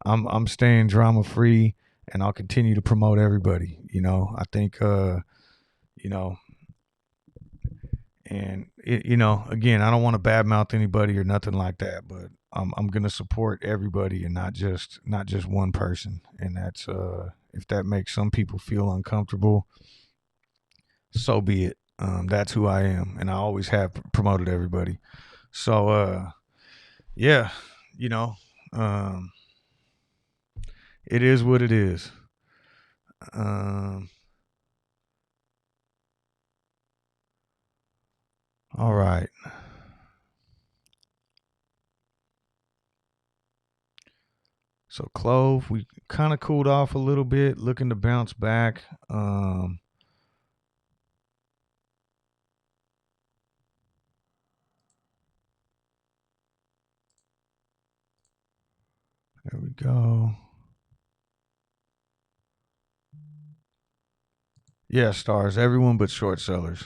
I'm staying drama free, and I'll continue to promote everybody. I think you know, and again, I don't want to badmouth anybody or nothing like that, but I'm gonna support everybody and not just one person. And that's if that makes some people feel uncomfortable, so be it. That's who I am, and I always have promoted everybody. So yeah, you know, um, it is what it is. Um, all right. So Clove, we kind of cooled off a little bit, looking to bounce back. There we go. Yeah, stars. Everyone but short sellers.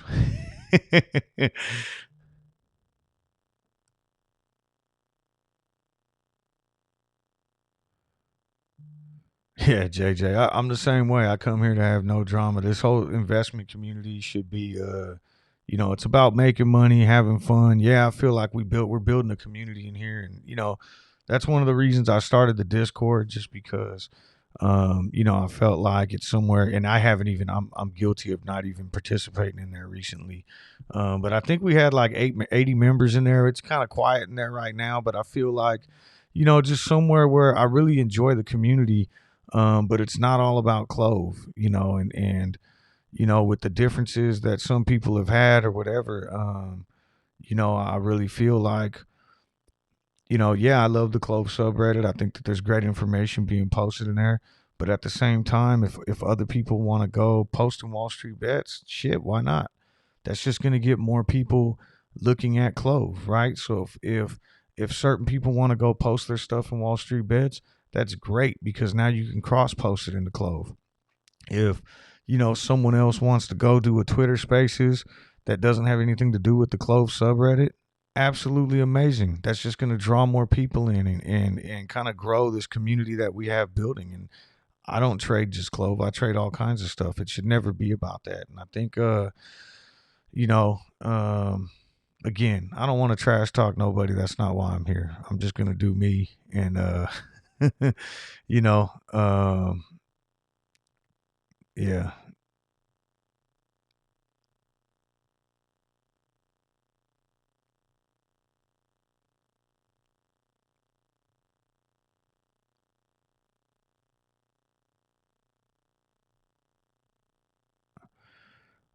Yeah, JJ. I'm the same way. I come here to have no drama. This whole investment community should be, it's about making money, having fun. Yeah, I feel like we're building a community in here, and that's one of the reasons I started the Discord, just because, I felt like it's somewhere, and I haven't even. I'm guilty of not even participating in there recently, but I think we had like 80 members in there. It's kind of quiet in there right now, but I feel like, just somewhere where I really enjoy the community, but it's not all about Clove, and with the differences that some people have had or whatever, I really feel like, yeah, I love the Clove subreddit. I think that there's great information being posted in there. But at the same time, if other people want to go posting Wall Street bets, shit, why not? That's just going to get more people looking at Clove, right? So if certain people want to go post their stuff in Wall Street bets, that's great, because now you can cross post it into Clove. If someone else wants to go do a Twitter Spaces that doesn't have anything to do with the Clove subreddit, absolutely amazing. That's just going to draw more people in, and kind of grow this community that we have building. And I don't trade just Clove. I trade all kinds of stuff. It should never be about that. And I think you know, again, I don't want to trash talk nobody. That's not why I'm here. I'm just gonna do me, and you know, yeah.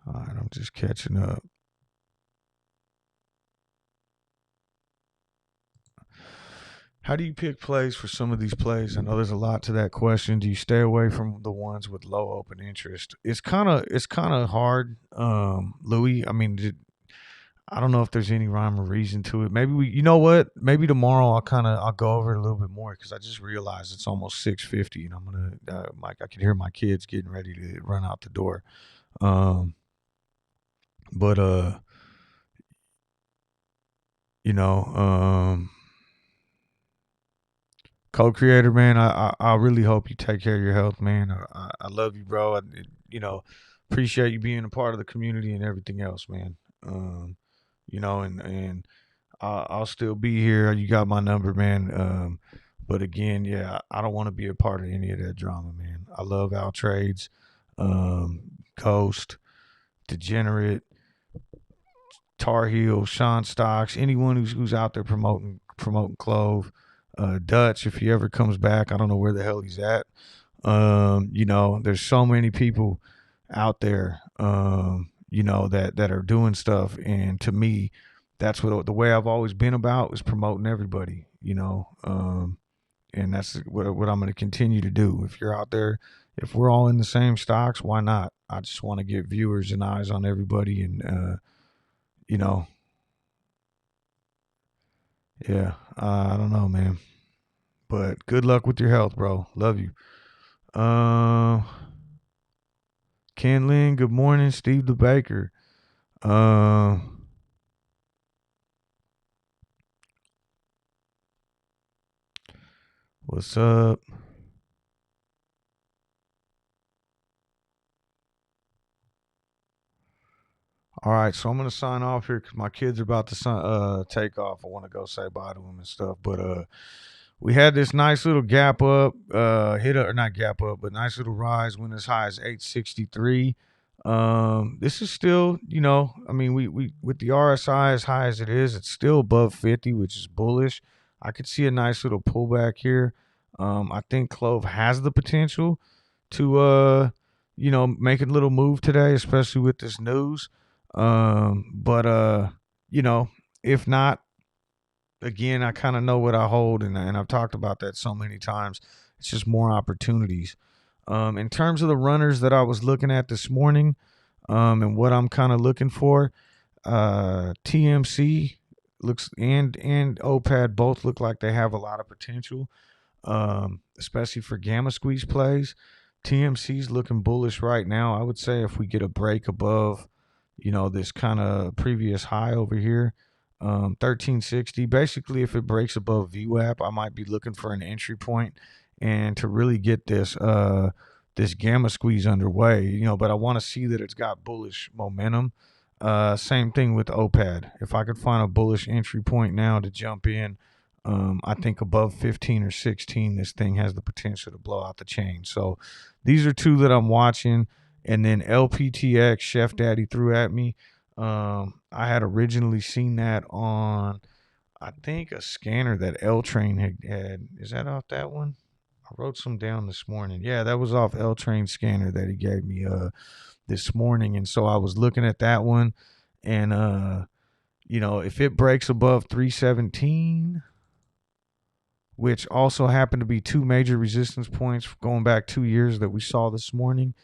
All right, I'm just catching up. How do you pick plays for some of these plays? I know there's a lot to that question. Do you stay away from the ones with low open interest? It's kind of hard, Louis. I mean, I don't know if there's any rhyme or reason to it. Maybe you know what? Maybe tomorrow I'll go over it a little bit more because I just realized it's almost 6:50 and I'm gonna I can hear my kids getting ready to run out the door. Um, but you know, co-creator, man, I really hope you take care of your health, man. I love you, bro. You know, appreciate you being a part of the community and everything else, man. You know, and I'll still be here. You got my number, man. But again, yeah, I don't want to be a part of any of that drama, man. I love Out Trades, Ghost, Degenerate, Tar Heel, Sean Stocks, anyone who's out there promoting Clove, Dutch. If he ever comes back, I don't know where the hell he's at. You know, there's so many people out there, you know, that are doing stuff, and to me, that's what the way I've always been about is promoting everybody, you know, and that's what I'm going to continue to do. If you're out there, if we're all in the same stocks, why not? I just want to get viewers and eyes on everybody, and you know, yeah, I don't know, man, but good luck with your health, bro. Love you. Uh, Ken Lin, good morning. Steve the Baker. Uh, what's up? All right, so I'm gonna sign off here because my kids are about to take off. I want to go say bye to them and stuff, but we had this nice little gap up, hit a, or not gap up, but nice little rise, went as high as 863. This is still, you know, I mean, we with the RSI as high as it is, it's still above 50, which is bullish. I could see a nice little pullback here. I think Clove has the potential to, you know, make a little move today, especially with this news. But you know, if not, again, I kind of know what I hold, and I've talked about that so many times. It's just more opportunities. In terms of the runners that I was looking at this morning, and what I'm kind of looking for, TMC looks and OPAD both look like they have a lot of potential, especially for gamma squeeze plays. TMC's looking bullish right now. I would say if we get a break above, you know, this kind of previous high over here, 1360. Basically, if it breaks above VWAP, I might be looking for an entry point and to really get this gamma squeeze underway. You know, but I want to see that it's got bullish momentum. Same thing with OPAD. If I could find a bullish entry point now to jump in, I think above 15 or 16, this thing has the potential to blow out the chain. So these are two that I'm watching. And then LPTX, Chef Daddy threw at me. I had originally seen that on, I think, a scanner that L Train had. Is that off that one? I wrote some down this morning. Yeah, that was off L Train scanner that he gave me this morning. And so I was looking at that one. And, you know, if it breaks above 317, which also happened to be two major resistance points going back 2 years that we saw this morning,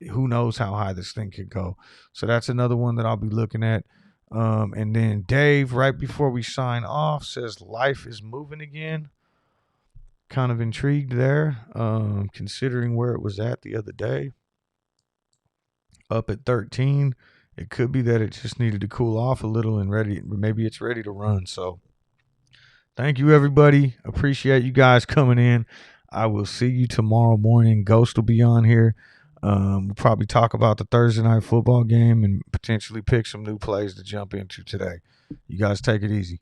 who knows how high this thing could go. So that's another one that I'll be looking at. And then Dave, right before we sign off, says life is moving again. Kind of intrigued there, considering where it was at the other day. Up at 13. It could be that it just needed to cool off a little and maybe it's ready to run. So thank you, everybody. Appreciate you guys coming in. I will see you tomorrow morning. Ghost will be on here. We'll probably talk about the Thursday night football game and potentially pick some new plays to jump into today. You guys take it easy.